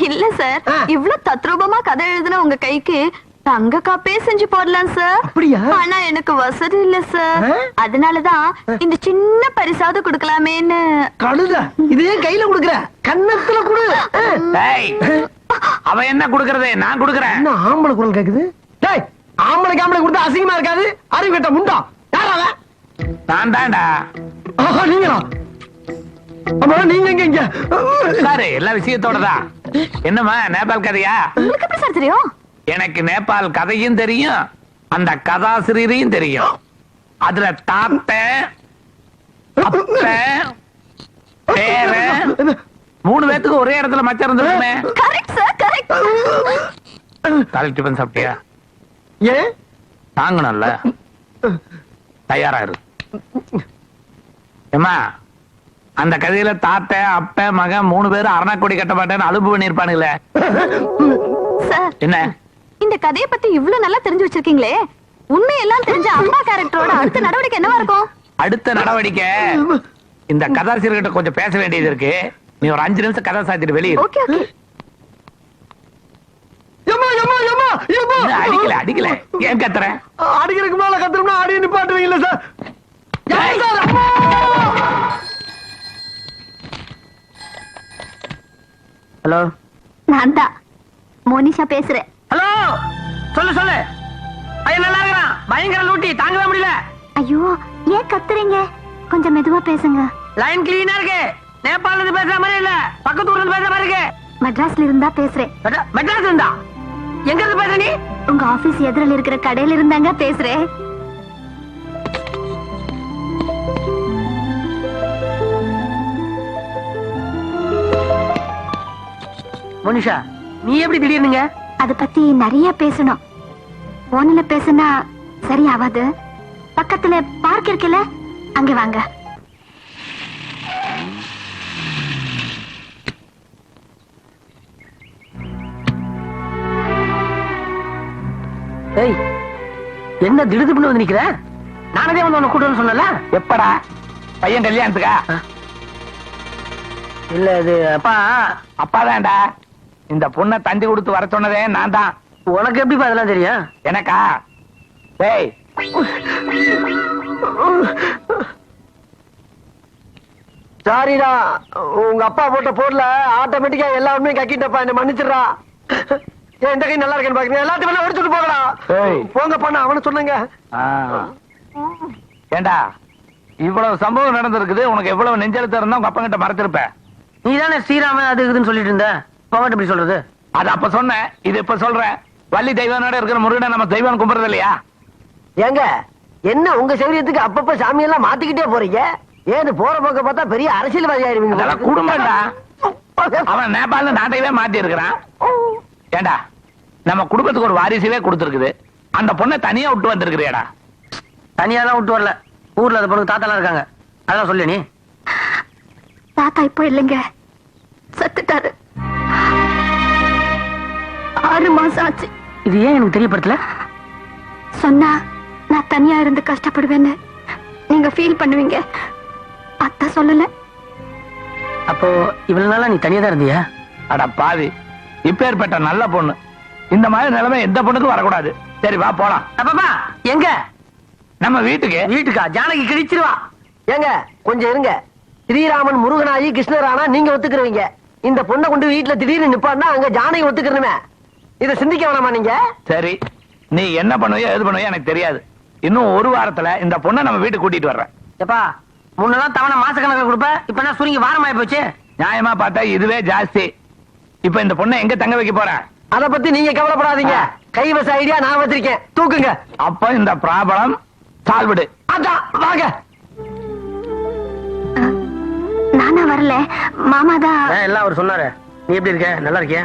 இல்ல சார், இவ்ளோ தத்ரூபமா கதை எழுதுன உங்க கைக்கு தங்க காப்பே செஞ்சு போடலாம் சார். அப்படியா? ஆனா எனக்கு வசதி இல்ல சார். அதனாலதான் இந்த சின்ன பரிசாவது கொடுக்கலாமேன்னு. கழுத, இதே கையில குடுக்குற, கன்னத்துல குடு. அவன் என்ன குடுக்கறதே, நான் குடுக்கறேன். என்ன ஆம்பளை குரல் கேக்குது? டேய், ஆம்பளைக்கு ஆம்பளை கொடுத்தா அசிங்கமா இருக்காது? அறிவு கட்ட முண்டா, யார் அவன்? நான் தான்டா. நீங்களா? அம்மா, நீங்க எங்க இங்க? சாரு, எல்லா விஷயத்தோட தான். என்னம்மா, நேபாள் கதையா? உங்களுக்கு எப்படி சார் தெரியும்? எனக்கு நேபாள் கதையும் தெரியும், அந்த கதாசிரியரையும் தெரியும். அதுல தாத்த, அப்ப, பேர, 3 பேத்துக்கு ஒரே இடத்துல மச்சம் இருந்துருக்குமே. Correct sir, correct. காலை டிபன் சாப்பிட்டியா? ஏன் தாங்கணும்ல, தயாரா இரு. ஏமா, அந்த கதையில தாத்த, அப்ப, மகன் 3 பேரும் அரணாக்கொடி கட்ட மாட்டேன்னு அலுப்பு பண்ணிருப்பானுங்களே. சார், என்ன இந்த கதையை பத்தி இவ்ளோ நல்லா தெரிஞ்சு வச்சிருக்கீங்களே, உண்மையெல்லாம் தெரிஞ்ச அப்பா கேரக்டரோட அடுத்த நடவடிக்கை என்னவா இருக்கும்? அடுத்த நடவடிக்கை, இந்த கதாசிரியர்கிட்ட கொஞ்சம் பேச வேண்டியது இருக்கு. நீ ஒரு 5 நிமிஷம் கதை சாத்திட்டு வெளியே. Okay okay. அடிக்கல அடிக்கல, ஏன் கத்துற? அடிக்கிறதுக்கு மேல கத்துறோம்னா அடிய நிப்பாட்டுவீங்கல்ல சார்? ஹலோ, நான் தான் மோனிஷா பேசுறேன். ஹலோ, சொல்லு சொல்லு. பையன் நல்லா இருக்கிறான், பயங்கர லூட்டி, தாங்கவே முடியல. ஐயோ, ஏன் கத்துறீங்க? கொஞ்சம் மெதுவா பேசுங்க. லைன் கிளீனா இருக்கு. நேபாள்ல இருந்து பேசுற மாதிரி இல்ல, பக்கத்து ஊர்ல இருந்து பேசுற மாதிரி இருக்கு. மெட்ராஸ்ல இருந்தா பேசுறேன். மெட்ராஸ் இருந்தா? எங்க இருந்து பேசுற நீ? உங்க ஆபீஸ் எதிரில் இருக்கிற கடையில இருந்தாங்க பேசுறேன். மோனிஷா, நீ எப்படி திடீர்னுங்க? அத பத்தி நிறைய பேசணும். போன்ல பேசினா சரியாவாது. பக்கத்துல பார்க் இருக்குல்ல, அங்க வாங்க. ஏய், என்ன திடுதிப்புன்னு வந்து நிக்கிற? நானே வந்து உன்னை கூட்டணும்னு சொன்னல. எப்படா பையன் கல்யாணத்துக்கா? இல்ல, இது அப்பா. அப்பாதான்டா. இந்த பொண்ணை தந்தி கொடுத்து வர சொன்னதே நான் தான். உனக்கு எப்படி அதெல்லாம் தெரியும்? எனக்கா? டேய், சாரிடா, உங்க அப்பா போட்ட போர்ல ஆட்டோமேட்டிக்கா எல்லாருமே கக்கிட்டப்பா, என்ன மன்னிச்சிடுறா. ஏன் இந்த கை நல்லா இருக்கேன்னு பாக்குறேன், எல்லாத்தையும் எடுத்துட்டு போகலாம். ஏய். போங்க பண்ண அவனை சொன்னங்க. ஏண்டா, இவ்வளவு சம்பவம் நடந்திருக்குது, உனக்கு எவ்வளவு நெஞ்செழுத்த இருந்தா உங்க அப்பா கிட்ட மறைச்சிருப்ப. நீ தானே ஸ்ரீராமன் அது இதுன்னு சொல்லிட்டு இருந்த, போகட்டு இப்படி சொல்றது. அது அப்ப சொன்னேன், இது இப்ப சொல்றேன். வள்ளி தெய்வனோட இருக்கிற முருகனை நம்ம தெய்வம் கும்பிடுறது இல்லையா? ஏங்க, என்ன உங்க சௌரியத்துக்கு அப்பப்ப சாமியெல்லாம் மாத்திக்கிட்டே போறீங்க? ஏது போற போக்க பார்த்தா பெரிய அரசியல்வாதி ஆயிருவீங்க. குடும்பம்டா. அவன் நேபாள நாட்டையவே மாத்தி இருக்கிறான். ஏண்டா நம்ம குடும்பத்துக்கு ஒரு வாரிசுவே கொடுத்துருக்குது, அந்த பொண்ணை தனியா விட்டு வந்திருக்கிறியாடா? தனியாலாம் விட்டு வரல, ஊர்ல அந்த பொண்ணுக்கு தாத்தாலாம் இருக்காங்க, அதான் சொல்லு. நீ தாத்தா இப்போ இல்லைங்க, செத்துட்டாரு. 6 மாசம் ஆச்சு. இது ஏன் எனக்கு தெரியப்படுத்தல? சொன்னா நான் தனியா இருந்து கஷ்டப்படுவேன்னு நீங்க ஃபீல் பண்ணுவீங்க, அதான் சொல்லல. அப்போ இவ்வளவு நாளா நீ தனியா தான் இருந்தியா? அட பாவி, இப்பேற்பட்ட நல்ல பொண்ணு இந்த மாதிரி நிலைமை எந்த பொண்ணுக்கும் வரக்கூடாது. சரி வா போலாம். அப்பா எங்க? நம்ம வீட்டுக்கு. வீட்டுக்கா? ஜானகி கிழிச்சிருவா. ஏங்க கொஞ்சம் இருங்க. ஸ்ரீராமன் முருகனாயி கிருஷ்ணரானா நீங்க ஒத்துக்குருவீங்க, இந்த பொண்ணை கொண்டு வீட்டுல திடீர்னு நிப்பான்னா அங்க ஜானகி ஒத்துக்கிறணுமே. இத சிந்திக்க வேணாமா நீங்க? சரி, நீ என்ன பண்ணுவியோ எது பண்ணுவியோ எனக்கு தெரியாது. இன்னும் 1 வாரத்துல இந்த பொண்ணை நம்ம வீட்டுக்கு கூட்டிட்டு வர்றேன். எப்பா முன்னெல்லாம் தவணை மாச கணக்கில் கொடுப்ப, இப்ப என்ன சுருங்கி வாரமாயி போச்சு. நியாயமா பார்த்தா இதுவே ஜாஸ்தி. இப்ப இந்த பொண்ணை எங்க தங்க வைக்க போற? அத பத்தி நீங்க கவலைப்படாதீங்க, கைவச ஐடியா நான் வச்சிருக்கேன், தூக்குங்க. அப்ப இந்த ப்ராப்ளம் சால்வ்டு. அதான் வாங்க. நானா வரல, மாமாதான். எல்லாம் அவர் சொன்னாரு. நீ எப்படி இருக்க? நல்லா இருக்கியா?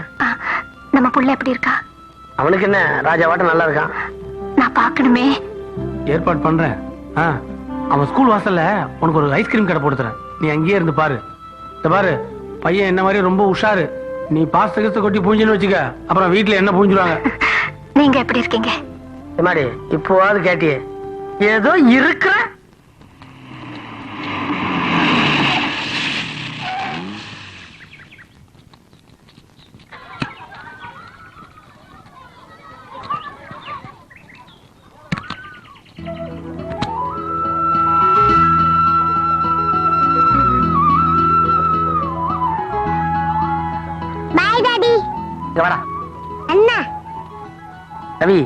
நம்ம புள்ள எப்படி இருக்கா? அவனுக்கு என்ன, ராஜாவாட்டம் நல்லா இருக்கான். நான் பாக்கணுமே. ஏற்பாடு பண்றேன். அவன் ஸ்கூல் வாசல்ல உனக்கு ஒரு ஐஸ்கிரீம் கடை போடுறேன், நீ அங்கேயே இருந்து பாரு. இந்த பாரு, பையன் என்ன மாதிரி ரொம்ப உஷாரு. நீ பாஸ்த கொட்டி பூஞ்சின்னு வச்சுக்க, அப்புறம் வீட்டுல என்ன பூஞ்சிருவாங்க. நீங்க எப்படி இருக்கீங்க? மாடி இப்போவாது கேட்டியே, ஏதோ இருக்கிற. ரவி,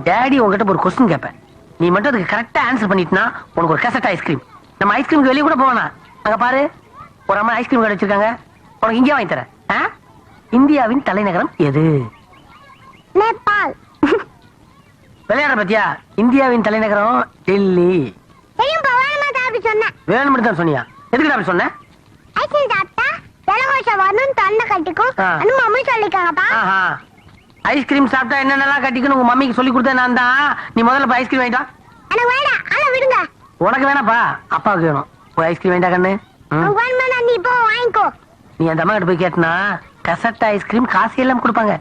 டாடி உங்ககிட்ட ஒரு கொஸ்டின் கேட்பேன், நீ மட்டும் அதுக்கு கரெக்டா ஆன்சர் பண்ணிட்டுனா உனக்கு ஒரு கசட் ஐஸ்கிரீம். நம்ம ஐஸ்கிரீமுக்கு வெளியே கூட போவானா? அங்க பாரு, ஒரு அம்மா ஐஸ்கிரீம் கடை வச்சிருக்காங்க, உனக்கு இங்கே வாங்கி தரேன். இந்தியாவின் தலைநகரம் எது? நேபாள். விளையாட பத்தியா? இந்தியாவின் தலைநகரம் டெல்லி. வேணும்னு தான் சொன்னியா? எதுக்கு அப்படி சொன்ன? ஐஸ்கிரீம் சாப்பிட்டா என்னென்னலாம் கட்டிக்கணும் உங்க மம்மிக்கு சொல்லி கொடுத்தேன் நான் தான். நீ முதல்ல போய் ஐஸ்கிரீம் வாங்கிட்டா. உனக்கு வேணாப்பா, அப்பாவுக்கு வேணும். போய் ஐஸ்கிரீம் வாங்கிட்டா கண்ணு. நீ அந்த அம்மா கிட்ட போய் கேட்டனா கசட்ட ஐஸ்கிரீம் காசு எல்லாம் கொடுப்பாங்க.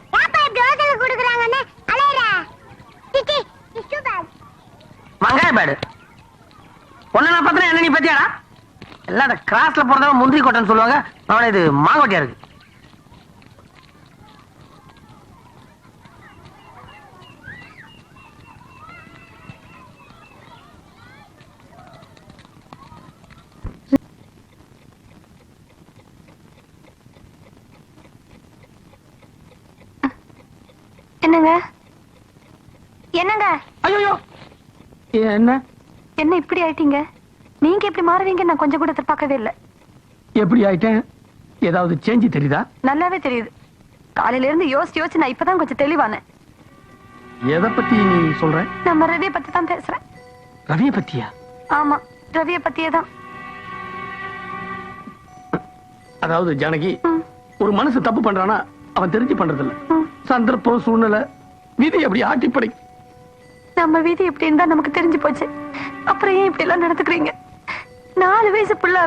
மங்காய பேடு ஒன்னு நான் பத்திரம் என்ன நீ பத்தியாடா? எல்லாம் அந்த கிராஸ்ல போறதவங்க முந்திரி கொட்டைன்னு சொல்லுவாங்க, அவன இது மாங்கோட்டியா இருக்கு. என்னங்க என்னங்க? ஐயோ என்ன என்ன இப்படி ஆயிட்டீங்க? நீங்க எப்படி மாறுவீங்க நான் கொஞ்சம் கூட எதிர்பார்க்கவே இல்லை. எப்படி ஆயிட்டேன்? ஏதாவது சேஞ்ச் தெரியுதா? நல்லாவே தெரியுது. காலையில இருந்து யோசிச்சு நான் இப்பதான் கொஞ்சம் தெளிவானேன். எதை பத்தி நீ சொல்ற? நம்ம ரவியை பத்தி தான் பேசுறேன். ரவியை பத்தியா? ஆமா, ரவியை பத்தியே தான். அதாவது ஜானகி, ஒரு மனசு தப்பு பண்றானா அவன் தெரிஞ்சு பண்றது இல்ல, சந்தர்ப்பம் சூழ்நிலை விதி அப்படி ஆட்டிப்படை. நம்ம வீதி எப்படி இருந்தா நமக்கு தெரிஞ்சு போச்சு, அப்புறம் ஏன் இப்படி எல்லாம் நடந்துக்கிறீங்க? 4 வயசு புள்ள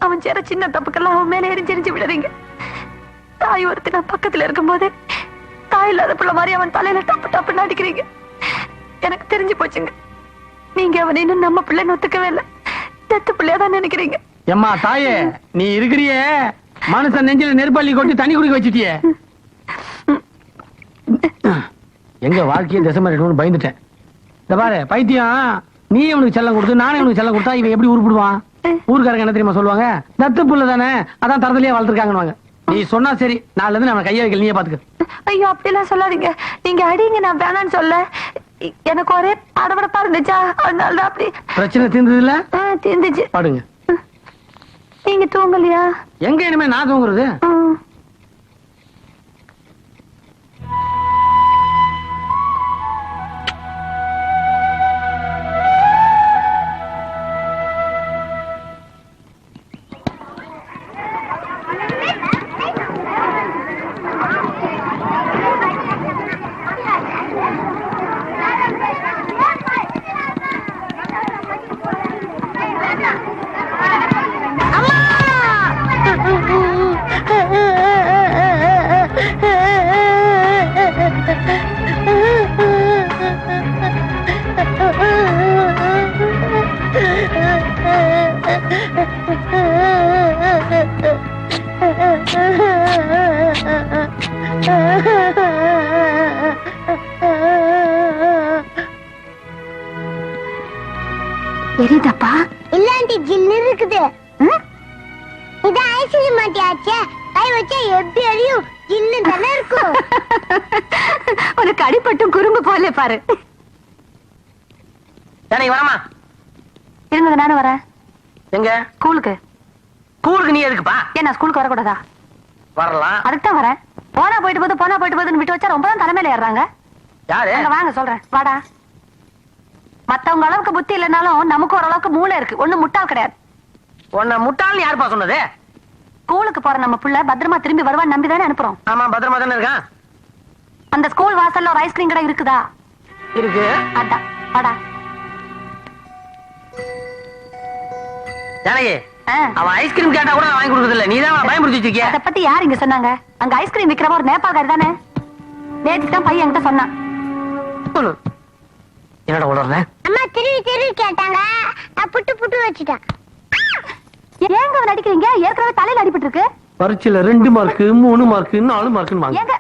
அவன் சேர சின்ன தப்புக்கெல்லாம் அவன் மேல எரிஞ்செரிஞ்சு விடுறீங்க. தாய் ஒருத்தி நான் பக்கத்துல இருக்கும் போது தாய் இல்லாத புள்ள மாதிரி அவன் தலையில டப்பு டப்புன்னு அடிக்கிறீங்க. எனக்கு தெரிஞ்சு போச்சுங்க, நீங்க அவன் இன்னும் நம்ம பிள்ளைன்னு ஒத்துக்கவே இல்லை, தத்து பிள்ளையாதான் நினைக்கிறீங்க. எம்மா தாயே, நீ இருக்கிறியே மனுஷன் நெஞ்சில நெருப்பள்ளி கொட்டி தண்ணி குடிக்க வச்சுட்டியே. எங்க வாழ்க்கையை திசை மாறிடுவோம்னு பயந்துட்டேன். இந்த பாரு பைத்தியம், நீ அவனுக்கு செல்லம் கொடுத்து நானே அவனுக்கு செல்லம் கொடுத்தா இவன் எப்படி உருப்பிடுவான்? ஊருக்காரங்க என்ன தெரியுமா சொல்லுவாங்க? தத்து புள்ள தானே, அதான் தரத்திலேயே வளர்த்துருக்காங்க. நீ சொன்னா சரி, நாளைல இருந்து நான் கையை வைக்கல, நீயே பாத்துக்க. ஐயோ அப்படிலாம் சொல்லாதீங்க, நீங்க அடிங்க, நான் வேணான்னு சொல்ல. எனக்கு ஒரே படபடப்பா இருந்துச்சா, அதனாலதான் அப்படி. பிரச்சனை தீர்ந்தது இல்ல? தீர்ந்துச்சு. பாடுங்க. நீங்க தூங்கலையா? எங்க இனிமே நான் தூங்குறது? எரியுதாப்பா? இல்ல ஆண்டி, ஜில்லு இருக்குது. இது ஐஸ்கிரீம் மாட்டியாச்சே, கை வச்சா எப்படி எரியும்? ஜில்லு தானே இருக்கும். உனக்கு அடிபட்டும் குறும்பு போல பாரு. ஜானகி வரமா? இருங்க, நானும் வரேன். எங்க? ஸ்கூலுக்கு. ஸ்கூலுக்கு நீ எதுக்குப்பா? ஏன் நான் ஸ்கூலுக்கு வரக்கூடாதா? வரலாம். அதுக்கு தான் வரேன். போனா போயிட்டு போதுன்னு விட்டு வச்சா ரொம்ப தான் தலைமையில ஏறாங்க. யாரு? அங்க வாங்க சொல்றேன், வாடா. மத்தவங்க அளவுக்கு புத்தி இல்லைனாலும் நமக்கு ஓரளவுக்கு மூளை இருக்கு. ஒண்ணு முட்டாள் கிடையாது. உன்னை முட்டாள்னு யாருப்பா சொன்னது? ஸ்கூலுக்கு போற நம்ம புள்ள பத்திரமா திரும்பி வருவான்னு நம்பி தானே அனுப்புறோம். ஆமா, பத்திரமா தானே இருக்கான். அந்த ஸ்கூல் வாசல்ல ஒரு ஐஸ்கிரீம் கடை இருக்குதா? இருக்கு. அதான், வாடா. ஜானகி, அவன் ஐஸ்கிரீம் கேட்டா கூட வாங்கி கொடுக்கறது இல்ல. நீதான் பயமுறுத்தி வச்சிருக்கிய. அத பத்தி யார் இங்க சொன்னாங்க? அங்க ஐஸ்கிரீம் விக்கிறவ ஒரு நேபாளக்காரி தானே. நேற்று தான் பையன் என்கிட்ட சொன்னான். என்னடா உளறன? அம்மா திருவி கேட்டாங்க, நான் புட்டு வச்சுட்டேன். ஏங்க அவன் அடிக்கிறீங்க? ஏற்கனவே தலையில அடிபட்டு இருக்கு. பரீட்சையில 2 மார்க் 3 மார்க் 4 மார்க் வாங்க. ஏங்க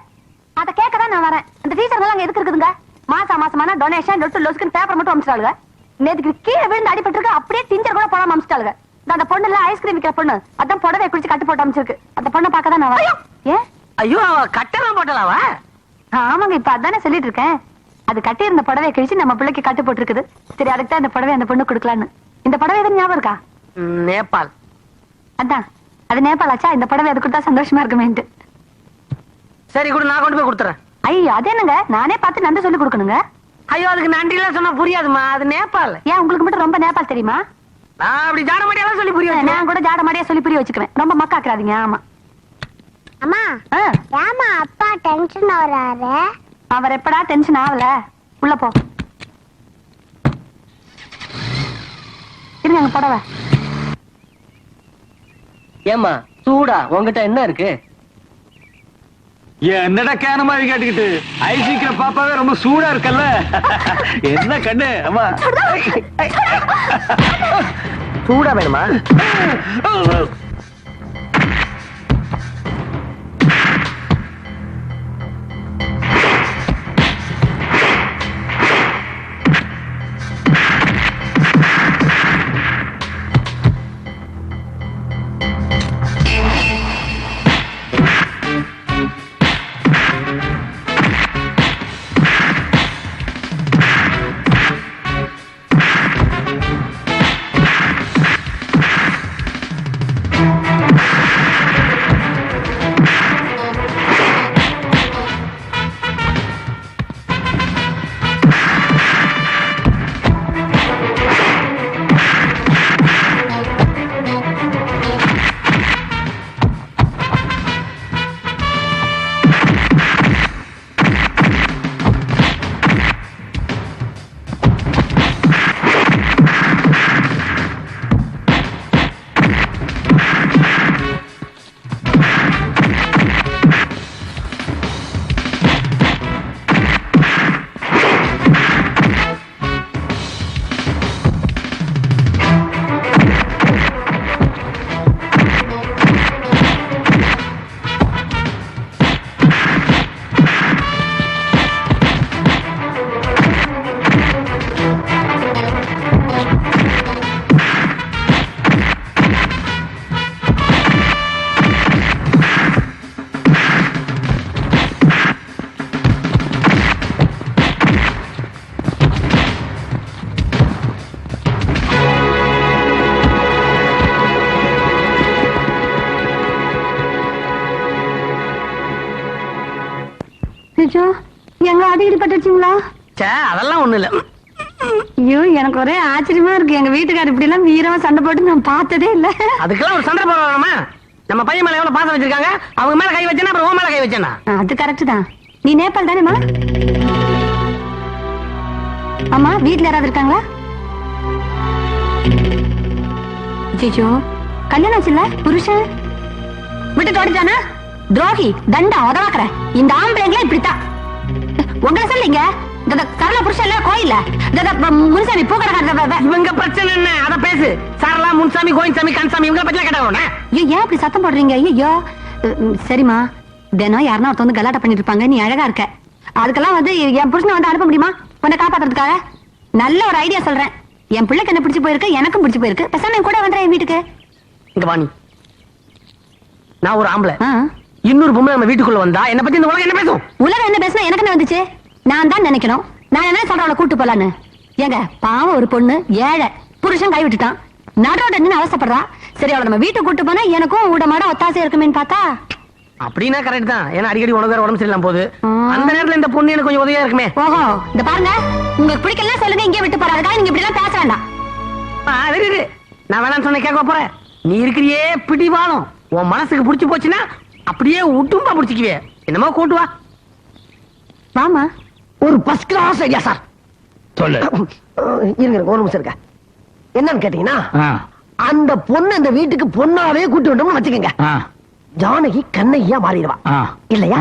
அத கேட்கதான் நான் வரேன். அந்த டீச்சர்கள் அங்க எதுக்கு இருக்குதுங்க? மாசமான டொனேஷன் லொட்டு லொஸ்க்கு பேப்பர் மட்டும் அனுப்பிச்சாளுங்க. நேத்துக்கு கீழே விழுந்து அடிபட்டு இருக்கு, அப்படியே டிஞ்சர் கூட போடாம அனுப்பிச்சாளுங்க. அந்த பொண்ணுல ஐஸ்கிரீம் விக்கிற பொண்ணு, அதான் புடவை குடிச்சு கட்டு போட்டு அமைச்சிருக்கு. அந்த பொண்ணை பார்க்க தான் நான் வரேன். ஏன்? ஐயோ, அவ கட்டலாம் போட்டலாவா? ஆமாங்க, இப்ப அதானே சொல்லிட்டு இருக்கேன். அது கட்டி இருந்த புடவை கிழிச்சு நம்ம பிள்ளைக்கு கட்டு போட்டு இருக்குது. சரி, அதுக்கு தான் இந்த புடவை அந்த பொண்ணு கொடுக்கலான்னு. இந்த புடவை எதுவும் ஞாபகம் இருக்கா? நேபாள். அதான், அது நேபாள் ஆச்சா? இந்த புடவை அது கொடுத்தா சந்தோஷமா இருக்குமேன்ட்டு. சரி கூட, நான் கொண்டு போய் கொடுத்துறேன். ஐயோ, அது என்னங்க, நானே பார்த்து நன்றி சொல்லி கொடுக்கணுங்க. ஐயோ, அதுக்கு நன்றி எல்லாம் சொன்னா புரியாதுமா. அது நேபாள். ஏன் உங்களுக்கு மட்டும் ரொம்ப நேபாள் தெரியுமா? நான் அப்படி ஜாடமாடியெல்லாம் சொல்லி புரிய வச்சேன். நான் கூட ஜாடமாடியா சொல்லி புரிய வச்சுக்குவேன். ரொம்ப மக்காக்குறாதீங்க. ஆமா. அம்மா, ஏமா அப்பா டென்ஷன் ஆகுறாரு? அவர் எப்படா டென்ஷன் ஆகல. உள்ள போ. இருங்க, புடவை. ஏமா சூடா உங்ககிட்ட என்ன இருக்கு? என்னடா கேன மாதிரி கேட்டுக்கிட்டு ஐசிக்கிற பாப்பாவே ரொம்ப சூடா இருக்கல்ல. என்ன கண்ணு? அம்மா சூடா வேணுமா? எங்க அடிக்கடி பட்டுச்சுங்களா? அதெல்லாம் ஒண்ணு இல்ல. ஐயோ, எனக்கு ஒரே ஆச்சரியமா இருக்கு. எங்க வீட்டுக்காரர் இப்படி எல்லாம் வீரமா சண்டை போட்டு நான் பார்த்ததே இல்ல. அதுக்கெல்லாம் ஒரு சண்டை போடுறோமா? நம்ம பையன் மேல எவ்வளவு பாசம் வச்சிருக்காங்க. அவங்க மேல கை வச்சேன்னா அப்புறம் உன் மேல கை வச்சேனா? அது கரெக்ட் தான். நீ நேபாள் தானேமா? ஆமா, வீட்டுல யாராவது இருக்காங்களா? ஜிஜோ, கல்யாணம் ஆச்சுல்ல? புருஷன் விட்டு ஓடிட்டானா? துரோகி, தண்டா, உதவாக்குற இந்த ஆம்பளைங்களா இப்படித்தான். உங்களை சொல்லிங்க. சரளா புருஷன் கோயில்ல முன்சாமி பூக்கடை. இவங்க பிரச்சனை என்ன? அத பேசு. சரளா, முன்சாமி, கோயின்சாமி, கன்சாமி இவங்க பத்தி கேட்டாங்க. ஏன் இப்படி சத்தம் போடுறீங்க? ஐயோ, சரிம்மா, தினம் யாருன்னா ஒருத்த வந்து கலாட்டம் பண்ணிட்டு இருப்பாங்க. நீ அழகா இருக்க, அதுக்கெல்லாம் வந்து என் புருஷனை வந்து அனுப்ப முடியுமா உன்னை காப்பாத்துறதுக்காக? நல்ல ஒரு ஐடியா சொல்றேன். என் பிள்ளைக்கு என்ன பிடிச்சு போயிருக்கு, எனக்கும் பிடிச்சு போயிருக்கு. பேசாம என் கூட வந்துடுறேன் என் வீட்டுக்கு. இங்க வாணி, நான் ஒரு ஆம்பளை, இன்னொரு பொம்பளை நம்ம வீட்டுக்குள்ள வந்தா என்ன பத்தி இந்த உலகம் என்ன பேசும்? உலகம் என்ன பேசுனா எனக்கு என்ன வந்துச்சு? நான் தான் நினைக்கணும். நான் என்ன சொல்றேன், அவளை கூட்டு போலான்னு. ஏங்க பாவம், ஒரு பொண்ணு ஏழை, புருஷன் கை விட்டுட்டான், நடுரோட நின்னு அவசப்படுறா. சரி, அவளை நம்ம வீட்டுக்கு கூட்டு போனா எனக்கும் ஊடமாட ஒத்தாசை இருக்குமேன்னு பார்த்தா. அப்படின்னா கரெக்ட் தான். ஏன்னா அடிக்கடி உனக்கு வேற உடம்பு சரியில்லாம போகுது. அந்த நேரத்துல இந்த பொண்ணு எனக்கு கொஞ்சம் உதவியா இருக்குமே. ஓஹோ, இந்த பாருங்க, உங்களுக்கு பிடிக்கலாம் சொல்லுங்க, இங்கே விட்டு போறாரு. நீங்க இப்படி எல்லாம் பேச வேண்டாம். நான் வேணாம்னு சொன்ன கேட்க போறேன். நீ இருக்கிறியே பிடிவானம், உன் மனசுக்கு பிடிச்சு போச்சுன்னா அப்படியே உட்டும்பா பிடிச்சிக்குவே. என்னமோ கூட்டு வா. வாமா. ஒரு ஃபர்ஸ்ட் கிளாஸ் ஐடியா சார். சொல்லு. இருங்க, ஒரு நிமிஷம் இருக்க. என்னன்னு கேட்டீங்கன்னா, அந்த பொண்ணு அந்த வீட்டுக்கு பொண்ணாவே கூட்டி விட்டோம்னு வச்சுக்கோங்க, ஜானகி கண்ணையா மாறிடுவா இல்லையா?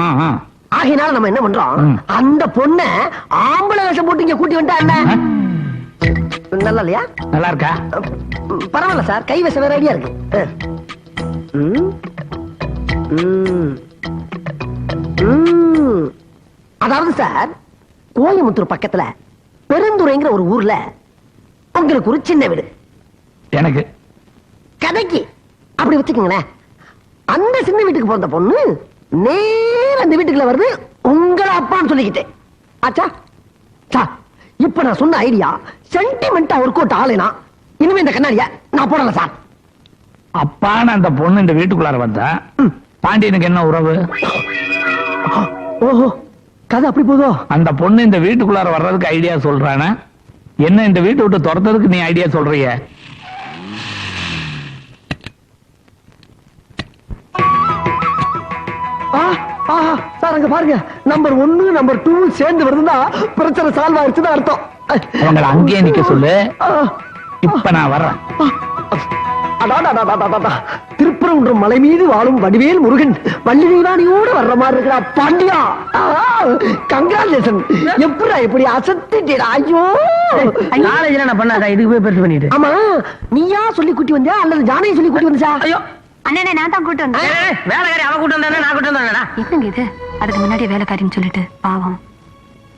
ஆகையினால நம்ம என்ன பண்றோம், அந்த பொண்ண ஆம்பளை வேஷம் போட்டு இங்க கூட்டி வந்துட்டா என்ன? நல்லா இல்லையா? நல்லா இருக்கா? பரவாயில்ல சார், கை வேஷம் வேற ஐடியா இருக்கு. அதாவது சார், கோயம்புத்தூர் பக்கத்துல பெருந்துறைங்கிற ஒரு ஊர்ல உங்களுக்கு ஒரு சின்ன வீடு, எனக்கு கதைக்கு அப்படி வச்சுக்கோங்களேன். அந்த சின்ன வீட்டுக்கு போன பொண்ணு நேர அந்த வீட்டுக்குள்ள வருது, உங்களை அப்பான்னு சொல்லிக்கிட்டே. ஆச்சா சார், இப்ப நான் சொன்ன ஐடியா சென்டிமெண்டா ஒர்க் அவுட் ஆலைனா இனிமே இந்த கண்ணாடிய நான் போடல சார். அப்பான்னு அந்த பொண்ணு இந்த வீட்டுக்குள்ளார வந்தா பாண்டியனுக்கு என்ன உறவு? ஓஹோ, கதை அப்படி போதோ? அந்த பொண்ணு இந்த வீட்டுக்குள்ளார வர்றதுக்கு ஐடியா சொல்றானா, என்ன இந்த வீட்டை விட்டு துரத்துறதுக்கு நீ ஐடியா சொல்றிய? சார் அங்க பாருங்க, நம்பர் 1 நம்பர் 2 சேர்ந்து வருதுன்னா பிரச்சனை சால்வ் ஆயிடுச்சுன்னு அர்த்தம். அவங்களை அங்கேயே நிக்க சொல்லு, இப்ப நான் வர்றேன். திருப்பரங்குன்றம் மலை மீது வாழும் வடிவேல் முருகன் வள்ளி தெய்வானியோடு வர்ற மாதிரி இருக்கிறா பாண்டியா. கங்க்ராச்சுலேஷன். எப்படி அசத்திட்டா? ஐயோ, காலேஜ்ல நான் பண்ணாதா, இதுக்கு போய் பெருசு பண்ணிட்டு. ஆமா, நீயா சொல்லி கூட்டி வந்தியா அல்லது ஜானகி சொல்லி கூட்டி வந்தா? ஐயோ அண்ணே, நான் தான் கூட்டு வந்தேன். வேலைக்காரி அவ கூட்டு வந்தானே, நான் கூட்டு வந்தானடா. என்னங்க இது, அதுக்கு முன்னாடியே வேலைக்காரின்னு சொல்லிட்டு பாவம்.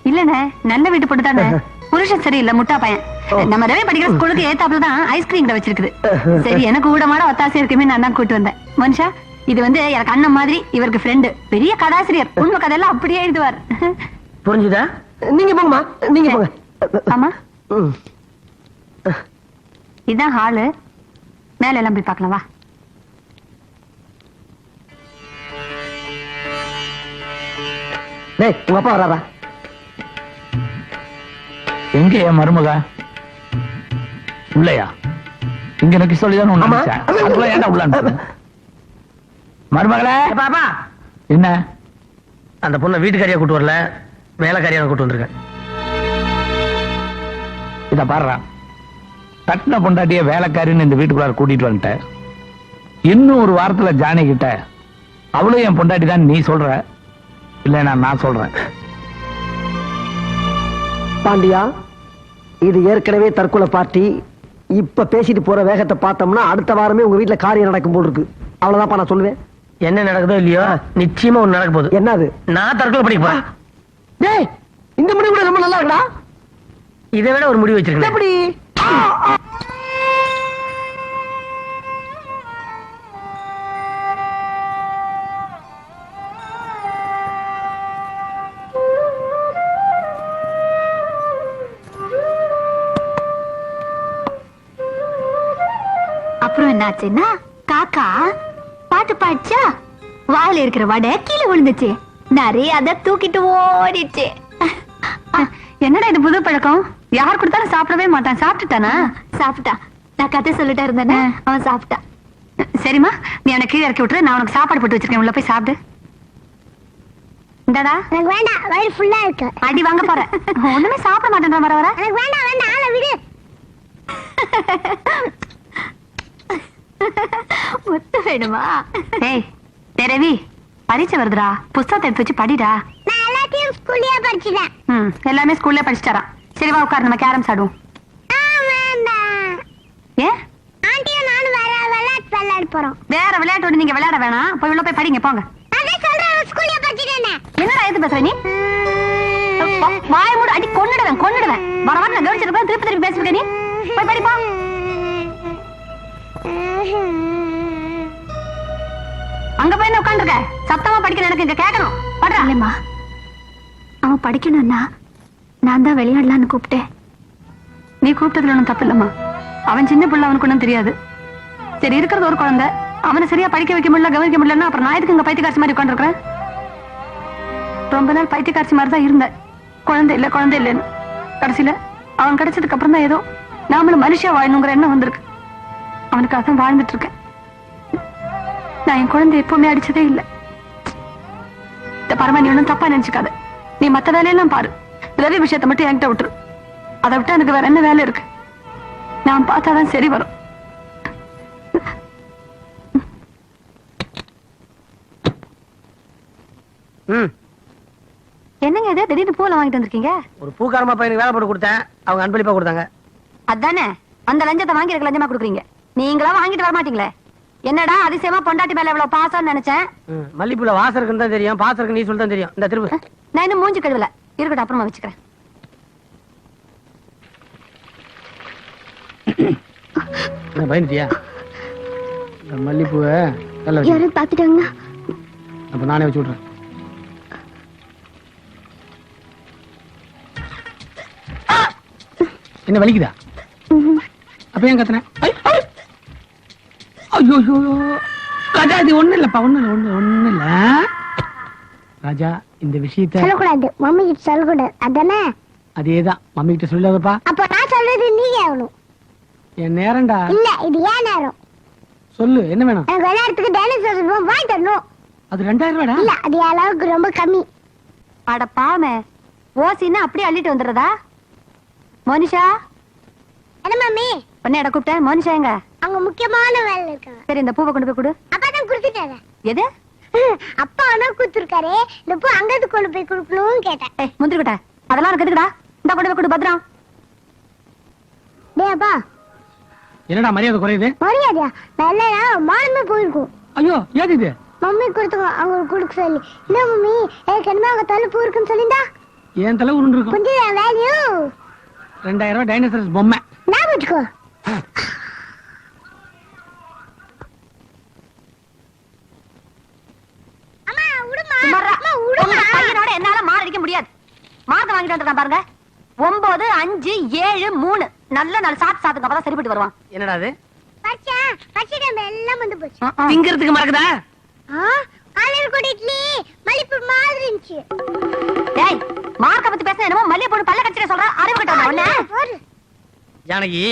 இல்லண்ணே, நல்ல வீட்டு போட்டு தானே, புருஷன் சரியில்லை, முட்டா பையன். நம்ம ரவி படிக்கிற ஸ்கூலுக்கு ஏத்தாப்புல தான் ஐஸ்கிரீம் கடை வச்சிருக்குது. சரி, எனக்கு ஊடமாட ஒத்தாசை இருக்குமே, நான் தான் கூட்டு வந்தேன். மனுஷா, இது வந்து எனக்கு அண்ணன் மாதிரி, இவருக்கு ஃப்ரெண்டு, பெரிய கதாசிரியர், உண்மை கதையெல்லாம் அப்படியே எழுதுவார். புரிஞ்சுதா? நீங்க போங்கம்மா, நீங்க போங்க. ஆமா, இதான் ஹாலு, மேல எல்லாம் போய் பார்க்கலாம் வா. டேய், உங்க அப்பா வராரா? எங்க என் மருமக? உள்ளயா? இங்க எனக்கு சொல்லிதான் ஏன்டா உள்ள மருமகளே? பாப்பா, என்ன அந்த பொண்ணை வீட்டுக்காரியா கூட்டு வரல, வேலைக்காரியா கூட்டு வந்திருக்கேன். இத பாடுறா, கட்டின பொண்டாட்டிய வேலைக்காரின்னு இந்த வீட்டுக்குள்ளார கூட்டிட்டு வந்துட்டேன். இன்னும் ஒரு வாரத்துல ஜானி கிட்ட அவளும் என் பொண்டாட்டி தான் நீ சொல்ற, இல்ல நான் சொல்றேன். பாண்டியா, இது ஏற்கனவே தற்கொலை பார்ட்டி. இப்ப பேசிட்டு போற வேகத்தை பார்த்தோம்னா அடுத்த வாரமே உங்க வீட்டுல காரியம் நடக்கும் போல் இருக்கு. அவ்வளவுதான் நான் சொல்லுவேன். என்ன நடக்குதோ இல்லையோ, நிச்சயமா ஒண்ணு நடக்க போகுது. என்னது? நான் தற்கொலை பண்ணிக்க போறேன். டேய், இந்த முடிவு கூட ரொம்ப நல்லா இருக்குடா. இதை விட ஒரு முடிவு வச்சிருக்கேன். எப்படி? அப்புறம் என்னாச்சுன்னா, காக்கா பாட்டு பாடிச்சா, வாயில இருக்கிற வடை கீழே விழுந்துச்சு, நிறைய அதை தூக்கிட்டு ஓடிச்சு. என்னடா இது புது பழக்கம்? யார் கொடுத்தாலும் சாப்பிடவே மாட்டான். சாப்பிட்டுட்டானா? சாப்பிட்டா. நான் கதை சொல்லிட்டே இருந்தேனே, அவன் சாப்பிட்டான். சரிம்மா, நீ அவனை கீழே இறக்கி விட்டுரு, நான் உனக்கு சாப்பாடு போட்டு வச்சிருக்கேன், உள்ள போய் சாப்பிடு. இந்தடா. எனக்கு வேண்டாம், வயிறு ஃபுல்லா இருக்கு. அடி வாங்க போறேன். ஒண்ணுமே சாப்பிட மாட்டேன் வர வர. எனக்கு வேண்டாம், வேண்டாம், ஆளை விடு. முத்து வேணுமா? ஏய் ரவி, பரீட்சை வருதுடா, புஸ்தகத்தை எடுத்து வச்சு படிடா. நான் எல்லாத்தையும் ஸ்கூல்லயே படிச்சிட்டேன். எல்லாமே ஸ்கூல்ல படிச்சிட்டாராம். சரி வா, உட்கார், நம்ம கேரம்ஸ் ஆடுவோம். வேண்டாம். ஏ, ஆண்டியும் நானும் வேற விளையாட்டு விளையாட போறோம். வேற விளையாட்டு நீங்க விளையாட வேணாம், போய் உள்ள போய் படிங்க போங்க. அதான் சொல்றேன், ஸ்கூல்லயே படிச்சிட்டேனே. என்னடா எது பேசுற நீ? வாய் மூடு, அடி கொன்னுடுவேன். வர வர நான் கவனிச்சிருப்பேன், திருப்பி திருப்பி பேசிருக்க நீ. போய் படிப்பா. அங்க போய் என்ன உட்காந்துருக்க? சத்தமா படிக்கணும், எனக்கு இங்க கேட்கணும். படுறா. இல்லம்மா, அவன் படிக்கணும்னா நான் தான் விளையாடலான்னு கூப்பிட்டேன். நீ கூப்பிட்டதுல ஒண்ணும் தப்பு இல்லம்மா. அவன் சின்ன பிள்ளை, அவனுக்கு ஒண்ணும் தெரியாது. சரி, இருக்கிறது ஒரு குழந்தை, அவனை சரியா படிக்க வைக்க முடியல, கவனிக்க முடியலன்னா அப்புறம் நான் எதுக்கு இங்க பைத்தியக்காட்சி மாதிரி உட்காந்துருக்கிறேன்? ரொம்ப நாள் பைத்தியக்காட்சி மாதிரி தான் இருந்தேன். குழந்தை இல்லைன்னு கடைசியில அவன் கிடைச்சதுக்கு அப்புறம் தான் ஏதோ நாமளும் மனுஷா வாழணுங்கிற எண்ணம் வந்திருக்கு. அவனுக்காக தான் வாழ்ந்துட்டு இருக்கேன். நான் என் குழந்தை எப்பவுமே அடிச்சதே இல்லை. இந்த பரமா நீ ஒன்னும் தப்பா நினைச்சுக்காத. நீ மத்த வேலையெல்லாம் பாரு, ரவி விஷயத்தை மட்டும் என்கிட்ட விட்டுரு. அதை விட்டு எனக்கு வேற என்ன வேலை இருக்கு? நான் பார்த்தாதான் சரி வரும். என்னங்க இது திடீர்னு பூல வாங்கிட்டு வந்திருக்கீங்க? ஒரு பூக்காரமா பையனுக்கு வேலை போட்டு கொடுத்தேன், அவங்க அன்பளிப்பா கொடுத்தாங்க. அதானே, அந்த லஞ்சத்தை வாங்கி இருக்க லஞ்சமா கொடுக்குறீங்க. நீங்களா வாங்கிட்டு வர மாட்டீங்களே? என்னடா அதிசயமா பொண்டாட்டி மேல எவ்வளவு பாசம்னு நினைச்சேன். மல்லிப்பூல வாசம் இருக்குன்னு தான் தெரியும், பாசம் இருக்கு நீ சொல்லிதான் தெரியும். இந்த திரும்ப நான் இன்னும் மூஞ்சி கழுவல, இருக்கட்டும், அப்புறமா வச்சுக்கிறேன். பயந்துட்டியா? மல்லிப்பூவை யாரும் பாத்துட்டாங்கன்னா அப்ப நானே வச்சு விட்றேன். என்ன வலிக்குதா? அப்ப ஏன் கத்துன? ஐயோ ராஜா, இது ஒண்ணு இல்லப்பா, ஒண்ணு இல்ல ராஜா. இந்த விஷயத்த சொல்லக்கூடாது, மம்மி கிட்ட சொல்லக்கூடாது, அதானே? அதேதான், மம்மி கிட்ட சொல்லாதப்பா. அப்ப நான் சொல்றது நீங்க ஆகணும். என் நேரம்டா. இல்ல, இது ஏன் நேரம்? சொல்லு, என்ன வேணும்? எனக்கு விளையாடுறதுக்கு டைனோசர் வாங்கி தரணும். அது 2000 ரூபாடா. இல்ல, அது அளவுக்கு ரொம்ப கம்மி. அட பாமே, ஓசின்னா அப்படியே அள்ளிட்டு வந்துடுறதா? மோனிஷா, என்ன மம்மி? பண்ண இட கூப்பிட்டேன். மோனிஷா எங்க? அங்க முக்கியமான வேலை இருக்காங்க. சரி, இந்த பூவை கொண்டு போய் கொடு. அப்பா தான் கொடுத்துட்டாரு. எது? அப்பா ஆனா கொடுத்துருக்காரு, இந்த பூ அங்கது கொண்டு போய் கொடுக்கணும்னு கேட்டேன். ஏய், முந்திரி கொட்டை, அதெல்லாம் எனக்கு எதுக்குடா? இந்த கொண்டு போய் கொடு, பத்திரம். டேய் அப்பா, என்னடா மரியாதை குறையுது? மரியாதையா? நல்ல மானமே போயிருக்கும். ஐயோ, ஏது இது? மம்மி கொடுத்துங்க, அவங்க கொடுக்க சொல்லி. இல்ல மம்மி, எனக்கு என்ன அவங்க தலை பூ இருக்குன்னு சொல்லிண்டா என் தலை உருண்டு இருக்கும். கொஞ்சம் வேல்யூ 2000 ரூபாய் டைனோசரஸ் பொம்மை. நான் வச்சுக்கோ. அம்மா விடுமா, சும்மாரா. அம்மா உங்க விடுமா. பையனோட என்னால மார் அடிக்க முடியாது. மார்க் வாங்கிட்டு வந்துட்டான் பாருங்க. 9, 5, 7, 3 நல்ல நாள் சாத்துங்க, அப்பதான் சரிப்பட்டு வருவான். என்னடா அது? பச்சை டைம் எல்லாம் வந்து போச்சு. திங்கிறதுக்கு மறக்குதா? காலையில கூட இட்லி மல்லிப்பூ மாதிரி இருந்துச்சு. டேய், மார்க்க பத்தி பேச என்னமோ மல்லிகை போட்டு பல்ல கடிச்சிட சொல்ற. அறிவு கட்டவன ஜானகி,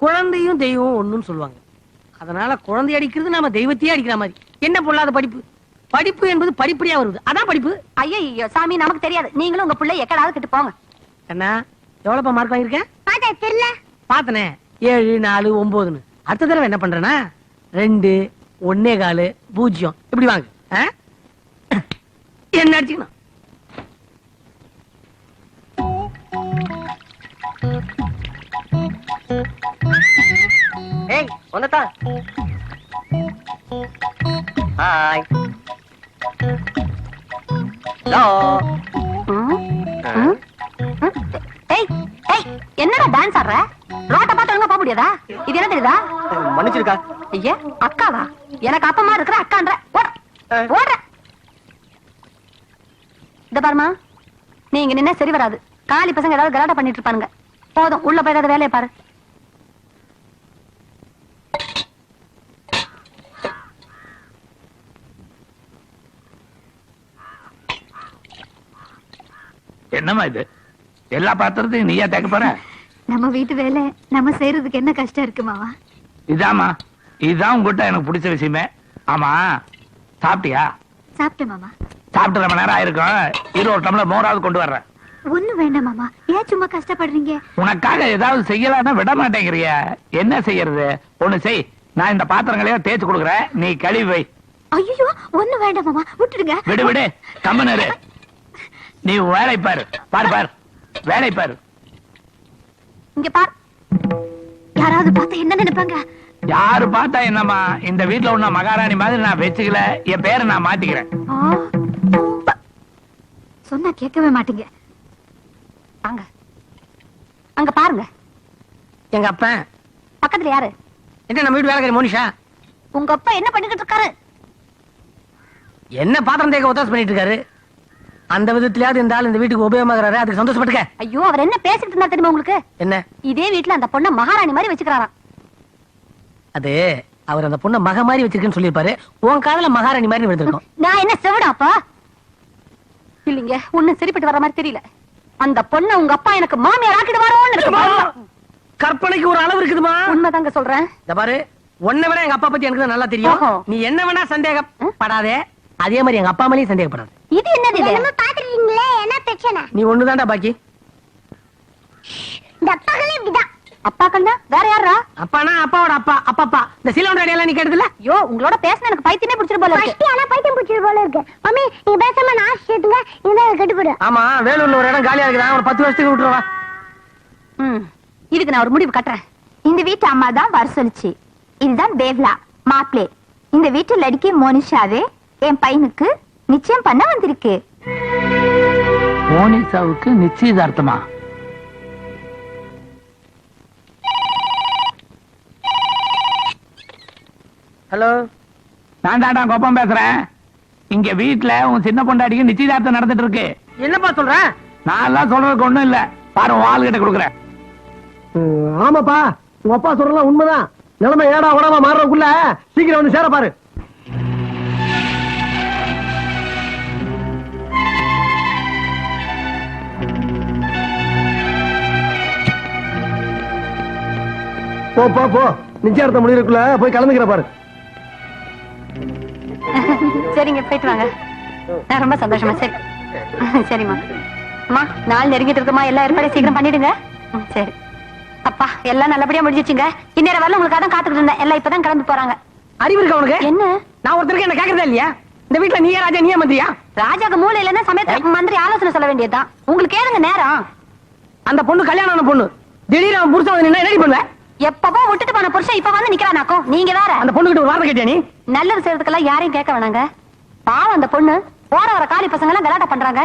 குழந்தையும் தெய்வம் ஒண்ணுன்னு சொல்லுவாங்க. அதனால குழந்தை அடிக்கிறது நாம தெய்வத்தையே அடிக்கிற மாதிரி. என்ன பொல்லாத படிப்பு? படிப்பு என்பது படிப்படியா வருது, அதான் படிப்பு. ஐயோ சாமி, நமக்கு தெரியாது. நீங்களும் உங்க பிள்ளை எக்கடாவது கிட்டு போங்க. என்ன எவ்வளவுப்பா மார்க் வாங்கியிருக்கேன்? பாத்தா தெரியல. பாத்தனே 7, 4, 9ன்னு. அடுத்த தடவை என்ன பண்றேன்னா 2, 1/4, 0 இப்படி வாங்க. என்ன அடிச்சுக்கணும்? ஏய், வந்துட்டா. ஹாய். ஹலோ. ஏய் ஏய், என்னடா டான்ஸ் ஆடுற? ரோட்ட பார்த்து ஒழுங்கா போக முடியாதா? இது என்ன தெரியுதா? மன்னிச்சிருக்கா. ஐயா, அக்காவா? எனக்கு அப்பமா இருக்கிற அக்கான்ற. ஓடுற. இந்த பாருமா, நீங்க நின்ன சரி வராது. காலி பசங்க ஏதாவது கலாட்டா பண்ணிட்டு இருப்பானுங்க. போதும், உள்ள போய் ஏதாவது வேலையை பாரு. என்னம்மா இது? எல்லா பாத்திரத்தையும் நீயா தேக்க போற? நம்ம வீட்டு வேலை நம்ம செய்யறதுக்கு என்ன கஷ்டம் இருக்கு மாமா? இதாமா, இதுதான் உங்ககிட்ட எனக்கு பிடிச்ச விஷயமே. ஆமா, சாப்பிட்டியா? சாப்பிட்டேன் மாமா. சாப்பிட்டு ரொம்ப நேரம் ஆயிருக்கும். 1 டம்ளர் மோராவது கொண்டு வர்றேன். ஒண்ணு வேண்டாம் மாமா, ஏன் சும்மா கஷ்டப்படுறீங்க? உனக்காக ஏதாவது செய்யலாம்னா விட மாட்டேங்கிறிய. என்ன செய்யறது? ஒண்ணு செய், நான் இந்த பாத்திரங்களையும் தேய்ச்சு கொடுக்குறேன், நீ கழுவி வை. ஐயோ, ஒண்ணு வேண்டாம் மாமா, விட்டுடுங்க. விடு விடு, கம்மனரு. நீ வேலை பாரு, பாரு வேலை பாரு. இங்க பார். யாராவது பார்த்தா என்ன நினைப்பாங்க? யாரு பார்த்தா என்னம்மா, இந்த வீட்டுல உள்ள மகாராணி மாதிரி நான் வச்சுக்கல. என் பேரை நான் மாத்திக்கிறேன். சொன்னா கேட்கவே மாட்டீங்க. அங்க அங்க பாருங்க. எங்க அப்பன். பக்கத்துல யாரு? என்ன நம்ம வீட்டு வேலைக்காரி மோனிஷா. உங்க அப்பா என்ன பண்ணிக்கிட்டு இருக்காரு? என்ன பாத்திரம் தேக்க ஒத்தாசு பண்ணிட்டு இருக்காரு. அந்த விதத்திலயாவது இந்த ஆள் இந்த வீட்டுக்கு உபயோகமாகறாரு, அதுக்கு சந்தோஷப்பட்டுக்க. ஐயோ, அவர் என்ன பேசிட்டு இருந்தா தெரியுமா உங்களுக்கு? என்ன? இதே வீட்டுல அந்த பொண்ணை மகாராணி மாதிரி வச்சுக்கிறாராம். அது அவர் அந்த பொண்ணை மக மாதிரி வச்சிருக்குன்னு சொல்லியிருப்பாரு. உன் காதல மகாராணி மாதிரி விழுந்திருக்கும். நான் என்ன செவிடாப்பா? இல்லைங்க, ஒண்ணும் சரிப்பட்டு வர மாதிரி தெரியல. அந்த பொண்ணை உங்க அப்பா எனக்கு மாமியார் ஆக்கிடுவாரோன்னு இருக்கு. கற்பனைக்கு ஒரு அளவு இருக்குதுமா. உண்மைதாங்க சொல்றேன். இந்த பாரு, உன்னை விட எங்க அப்பா பத்தி எனக்கு தான் நல்லா தெரியும். ஓஹோ. நீ என்ன வேணா சந்தேகம் படாதே, அதே மாதிரி எங்க அப்பா மேலயும் சந்தேகப்படாது. இது என்னது? என்னமோ பாத்துறீங்களே, என்ன பிரச்சனை? நீ ஒண்ணுதான்டா பாக்கி. இந்த அப்பாக்களே இப்படிதான். அப்பாக்கள்னா வேற யாரா? அப்பானா அப்பாவோட அப்பா. அப்பா இந்த சீலோட அடியெல்லாம் நீ கேட்டதுல. ஐயோ, உங்களோட பேசின எனக்கு பைத்தியமே பிடிச்சிரு போல இருக்கு. ஃபர்ஸ்ட் ஆனா பைத்தியம் பிடிச்சது போல இருக்கு. மம்மி, நீ பேசாம நான் சேர்த்துங்க, இதை கட்டுப்படு. ஆமா, வேலூர்ல ஒரு இடம் காலியா இருக்குதா, ஒரு 10 வருஷத்துக்கு விட்டுருவா. இதுக்கு நான் ஒரு முடிவு கட்டுறேன். இந்த வீட்டு அம்மா தான் வர சொல்லுச்சு. இதுதான் பேவ்லா மாப்பிளே. இந்த வீட்டு லடிக்கி மோனிஷாவே என் பையனுக்கு நிச்சயம் பண்ண வந்திருக்கு. மோனிஷாவுக்கு நிச்சயதார்த்தமா? ஹலோ, நான் தாண்டா கோப்பம் பேசுறேன். இங்க வீட்டுல உன் சின்ன பொண்டாட்டிக்கு நிச்சயதார்த்தம் நடந்துட்டு இருக்கு. என்னப்பா சொல்ற? நான் எல்லாம் சொல்றதுக்கு ஒண்ணும் இல்ல, பாரு ஆள் கிட்ட கொடுக்குறேன். ஆமாப்பா, உங்க அப்பா சொல்றலாம் உண்மைதான். நிலைமை ஏடா உடவா மாறக்குள்ள சீக்கிரம் வந்து சேர பாரு. போ போ போ, நிச்சயார்த்தம் முடிவுக்குள்ள போய் கலந்துக்கிற பாரு. சரிங்க, போயிட்டு வாங்க. ரொம்ப சந்தோஷமா. சரி சரிம்மா. அம்மா, நாள் நெருங்கிட்டு இருக்குமா, எல்லா ஏற்பாடையும் சீக்கிரம் பண்ணிடுங்க. சரி. அப்பா, எல்லாம் நல்லபடியா முடிஞ்சிச்சுங்க. இந்நேரம் வரல உங்களுக்கு அதான் காத்துக்கிட்டு இருந்தேன். எல்லாம் இப்பதான் கிளம்பி போறாங்க. அறிவு இருக்கா உனக்கு? என்ன? நான் ஒருத்தருக்கு என்ன கேக்குறதா இல்லையா? இந்த வீட்டுல நீயே ராஜா, நீயே மந்திரியா? ராஜாக்கு மூளை இல்லைன்னா சமயத்துக்கு மந்திரி ஆலோசனை சொல்ல வேண்டியதுதான். உங்களுக்கு ஏதுங்க நேரம்? அந்த பொண்ணு கல்யாணம் ஆன பொண்ணு. திடீர்னு அவன் புருஷன் வந்து நின்னா என்ன பண்ணுவ? எப்பவோ விட்டுட்டு போன புருஷன் இப்ப வந்து நிக்கிறானாக்கும். நீங்க வேற. அந்த பொண்ணு கிட்ட ஒரு வார்த்தை கேட்டியா நீ? நல்லது செய்யறதுக்கெல்லாம் யாரையும் கேட்க வேணாங்க. பாவம், அந்த பொண்ணு போற வர காலி பசங்க எல்லாம் கலாட்டா பண்றாங்க.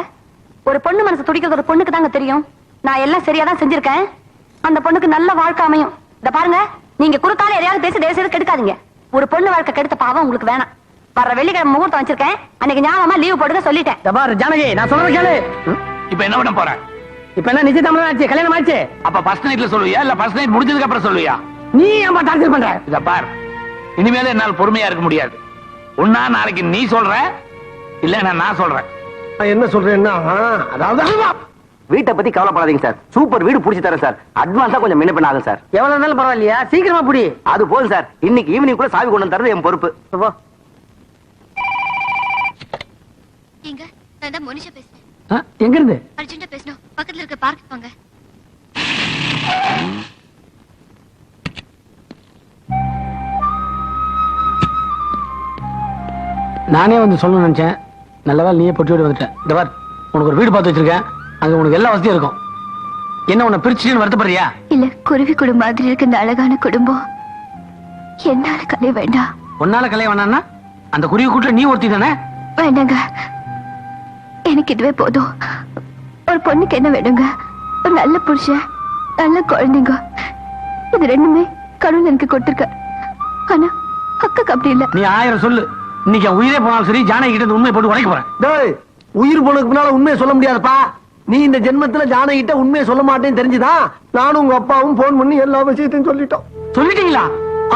ஒரு பொண்ணு மனசு துடிக்கிறது ஒரு பொண்ணுக்கு தாங்க தெரியும். நான் எல்லாம் சரியா தான் செஞ்சிருக்கேன். அந்த பொண்ணுக்கு நல்ல வாழ்க்கை அமையும். இத பாருங்க, நீங்க குறுக்கால எதையாவது பேசி தயவு செய்து கெடுக்காதீங்க. ஒரு பொண்ணு வாழ்க்கை கெடுத்த பாவம் உங்களுக்கு வேணாம். வர்ற வெள்ளிக்கிழமை முகூர்த்தம் வச்சிருக்கேன். அன்னைக்கு ஞாபகமா லீவு போடுங்க சொல்லிட்டேன். இந்த பாரு ஜானகி, நான் சொல்றத கேளு. இப்ப என்ன பண்ண போற? இப்ப என்ன நிச்சயதார்த்தம் ஆச்சு, கல்யாணம் ஆச்சு. அப்ப ஃபர்ஸ்ட் நைட்ல சொல்லுவியா இல்ல ஃபர்ஸ்ட் நைட் முடிஞ்சதுக்கு அப்புறம் சொல்லுவியா? நீ ஏமா டார்ச்சர் பண்ற? இத பார், இனிமேல என்னால பொறுமையா இருக்க முடியாது. ஒன்னா நாளைக்கு நீ சொல்ற, இல்ல நான் சொல்றேன். நான் என்ன சொல்றேன்னா, அதாவது வீட்டை பத்தி கவலைப்படாதீங்க சார். சூப்பர் வீடு புடிச்சு தரேன் சார். அட்வான்ஸா கொஞ்சம் முன்ன பின்ன ஆகும் சார். எவ்வளவு இருந்தாலும் பரவாயில்லையா, சீக்கிரமா புடி. அது போதும் சார். இன்னைக்கு ஈவினிங் கூட சாவி கொண்டு வந்து தரது என் பொறுப்பு. போ. எங்க நான் தான் மோனிஷா பேசுறேன். எங்க இருந்து? அர்ஜென்ட்டா பேசணும். பக்கத்துல இருக்க பார்க் போங்க. நானே வந்து சொல்லணும்னு நினைச்சேன். நல்லவேளை நீயே பொட்டி வீடு வந்துட்டேன். இந்த பார், உனக்கு ஒரு வீடு பார்த்து வச்சிருக்கேன். அங்க உனக்கு எல்லா வசதியும் இருக்கும். என்ன உன்னை பிரிச்சுன்னு வருத்தப்படுறியா? இல்ல, குருவி குடும்பம் மாதிரி இருக்கு இந்த அழகான குடும்பம். என்னால கலை வேண்டாம். உன்னால கல்யாணம் வேணாம்னா அந்த குருவி கூட்டுல நீ ஒருத்தி தானே? வேண்டாங்க, எனக்கு இதுவே போதும். ஒரு பொண்ணுக்கு என்ன வேணுங்க? ஒரு நல்ல புருஷன், நல்ல குழந்தைங்க. இது ரெண்டுமே கடவுள் எனக்கு கொடுத்திருக்க. ஆனா அக்காக்கு அப்படி இல்ல. நீ 1000 சொல்லு, இன்னைக்கு என் உயிரே போனாலும் சரி, ஜானகி கிட்ட இந்த உண்மையை போட்டு உடைக்க போறேன். டேய், உயிர் போனதுக்கு முன்னால உண்மையை சொல்ல முடியாதுப்பா. நீ இந்த ஜென்மத்துல ஜானகிட்ட உண்மையை சொல்ல மாட்டேன்னு தெரிஞ்சுதான் நானும் உங்க அப்பாவும் போன் பண்ணி எல்லா விஷயத்தையும் சொல்லிட்டோம். சொல்லிட்டீங்களா?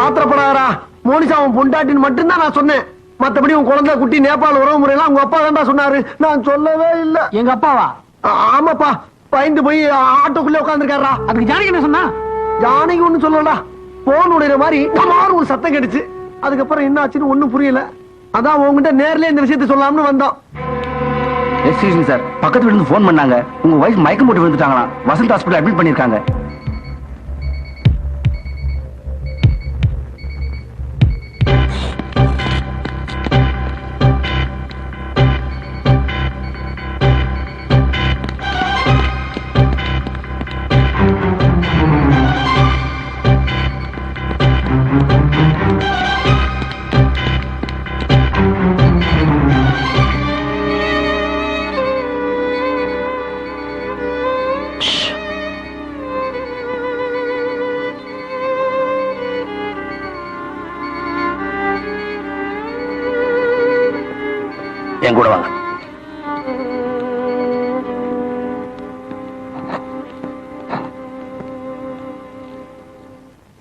ஆத்திரப்படாதா, மோனிஷா அவன் பொண்டாட்டின்னு மட்டும்தான் நான் சொன்னேன். மத்தபடி உன் குழந்தை குட்டி நேபாள் உறவு முறையெல்லாம் உங்க அப்பா தான்டா சொன்னாரு. நான் சொல்லவே இல்ல. எங்க அப்பாவா? ஆமாப்பா, பயந்து போய் ஆட்டோக்குள்ளே உட்காந்துருக்காரா. அதுக்கு ஜானகி என்ன சொன்னா? ஜானகி ஒண்ணு சொல்லலடா, போன் உடையிற மாதிரி டமார்னு ஒரு சத்தம் கிடைச்சு. அதுக்கப்புறம் என்ன ஆச்சுன்னு ஒண்ணும் புரியல. அதான் உங்ககிட்ட நேர்ல இந்த விஷயத்தை சொல்லலாம்னு வந்தோம். எக்ஸ்கியூஸ் சார், பக்கத்து வீட்டுல இருந்து போன் பண்ணாங்க. உங்க வைஃப் மயக்கம் போட்டு விழுந்துட்டாங்களா, வசந்த் ஹாஸ்பிடல் அட்மிட் பண்ணிருக்காங்க. என் கூட வாங்க.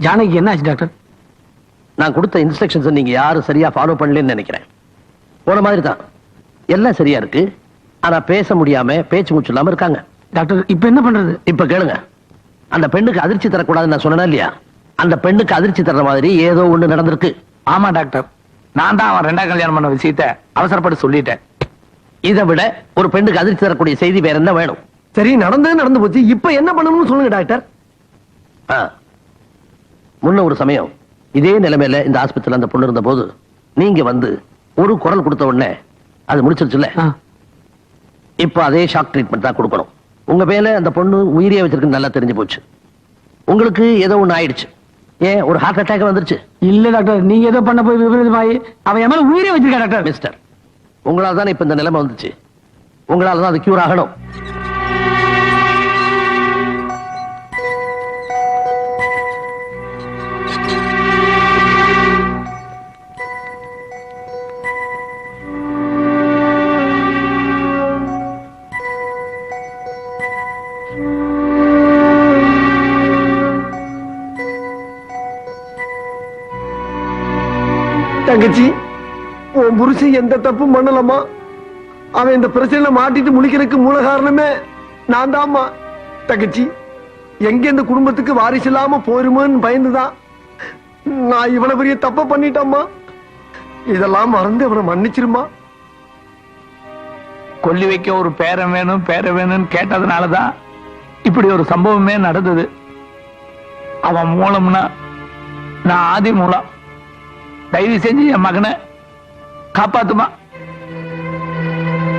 ஜானகி என்ன ஆச்சு டாக்டர்? நான் கொடுத்த இன்ஸ்ட்ரக்ஷன்ஸ் நீங்க யாரும் சரியா ஃபாலோ பண்ணலன்னு நினைக்கிறேன். போன மாதிரி தான் எல்லாம் சரியா இருக்கு, ஆனா பேச முடியாம பேச்சு மூச்சு இல்லாம இருக்காங்க. டாக்டர் இப்ப என்ன பண்றது? இப்ப கேளுங்க. அந்த பெண்ணுக்கு அதிர்ச்சி தரக்கூடாதுன்னு நான் சொன்னேனா இல்லையா? அந்த பெண்ணுக்கு அதிர்ச்சி தர்ற மாதிரி ஏதோ ஒண்ணு நடந்திருக்கு. ஆமா டாக்டர், நான் தான் அவன் 2ஆம் கல்யாணம் பண்ண விஷயத்த அவசரப்பட்டு சொல்லிட்டேன். இதை விட ஒரு பெண்ணுக்கு அதிர்ச்சி தரக்கூடிய செய்தி வேற என்ன வேணும்? சரி, நடந்து போச்சு, இப்ப என்ன பண்ணணும்னு சொல்லுங்க டாக்டர். முன்ன ஒரு சமயம் இதே நிலைமையில இந்த ஆஸ்பத்திரியில அந்த பொண்ணு இருந்த போது நீங்க வந்து ஒரு குரல் கொடுத்த உடனே அது முடிச்சிருச்சுல்ல. இப்ப அதே ஷாக் ட்ரீட்மெண்ட் தான் கொடுக்கணும். உங்க மேல அந்த பொண்ணு உயிரியா வச்சிருக்கு நல்லா தெரிஞ்சு போச்சு. உங்களுக்கு ஏதோ ஒண்ணு ஆயிடுச்சு. ஏன் ஒரு ஹார்ட் அட்டாக் வந்துருச்சு? இல்ல டாக்டர், நீங்க ஏதோ பண்ண போய் விபரீதமாயி அவன் என் மேல உயிரே வச்சிருக்கா டாக்டர். மிஸ்டர், உங்களால தான் இப்ப இந்த நிலைமை வந்துச்சு. உங்களால தான் அது கியூர் ஆகணும். தங்கச்சி, உன் புருஷன் எந்த தப்பும் பண்ணலாமா? அவன் இந்த பிரச்சனையில மாட்டிட்டு முழிக்கிறதுக்கு மூல காரணமே நான் தான்மா. தங்கச்சி, எங்க இந்த குடும்பத்துக்கு வாரிசு இல்லாம போருமோன்னு பயந்துதான் நான் இவ்வளவு பெரிய தப்ப பண்ணிட்டேம்மா. இதெல்லாம் மறந்து அவனை மன்னிச்சிருமா. கொல்லி வைக்க ஒரு பேரன் வேணும்னு கேட்டதுனாலதான் இப்படி ஒரு சம்பவமே நடந்தது. அவன் மூலம்னா நான் ஆதி மூலம். தயவு செஞ்சு என் மகனை காப்பாத்துமா.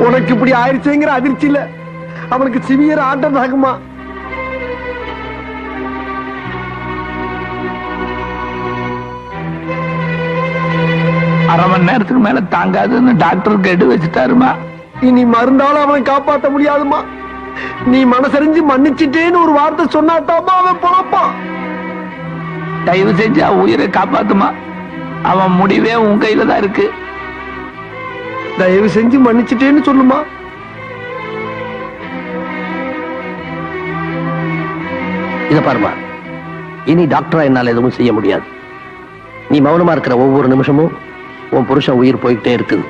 உனக்கு இப்படி ஆயிடுச்சுங்கிற அதிர்ச்சி இல்ல, அவனுக்கு சிவியர் ஆட்டம் ஆகுமா. அரை மணி நேரத்துக்கு மேல தாங்காதுன்னு டாக்டர் கேட்டு வச்சுட்டாருமா. இனி மருந்தாலும் அவனை காப்பாற்ற முடியாதுமா. நீ மனசறிஞ்சு மன்னிச்சிட்டேன்னு ஒரு வார்த்தை சொன்னாத்தாமா அவன் பொழப்பான். தயவு செஞ்சு அவன் உயிரை காப்பாத்துமா. அவன் முடிவே உன் கையில தான் இருக்கு. தயவு செஞ்சு மன்னிச்சிட்டேன்னு சொல்லுமா. இத பாருமா, இனி டாக்டரா என்னால எதுவும் செய்ய முடியாது. நீ மௌனமா இருக்கிற ஒவ்வொரு நிமிஷமும் உன் புருஷன் உயிர் போய்கிட்டே இருக்குது.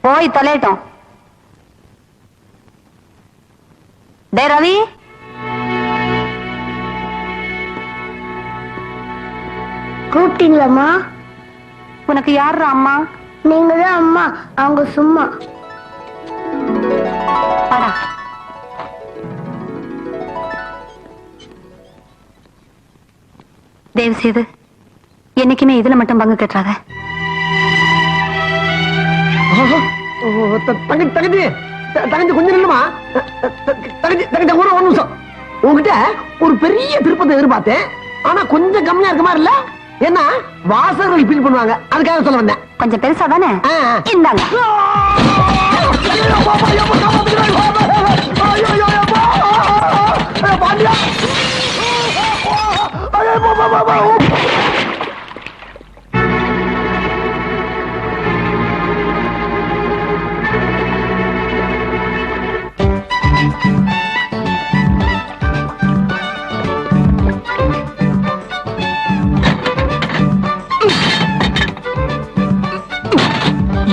போய் தொலைட்டோம். டே ரவி, கூப்பிட்டீங்களாம்மா? உனக்கு யாரு அம்மா? நீங்க தான் அம்மா, அவங்க சும்மா. வாடா. தயவு செய்து என்னைக்குமே இதுல மட்டும் பங்கு கட்டுறாத. தங்கச்சி கொஞ்சம் நில்லுமா. தங்கச்சி ஒரு நிமிஷம். உங்ககிட்ட ஒரு பெரிய திருப்பத்தை எதிர்பார்த்தேன், ஆனா கொஞ்சம் கம்மியா இருக்க மாதிரி இல்ல. என்ன வாசகர்கள் ஃபீல் பண்ணுவாங்க, அதுக்காக சொல்ல வந்தேன். கொஞ்சம் பெருசா தானே? இந்தாங்க.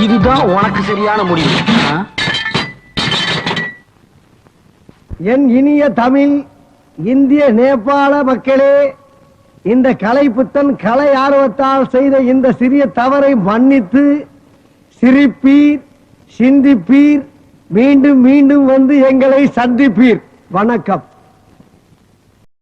இதுதான் உனக்கு சரியான முடிவு. என் இனிய தமிழ், இந்திய, நேபாள மக்களே, இந்த கலைப்புத்தன் கலை ஆர்வத்தால் செய்த இந்த சிறிய தவறை மன்னித்து சிரிப்பீர், சிந்திப்பீர், மீண்டும் மீண்டும் வந்து எங்களை சந்திப்பீர். வணக்கம்.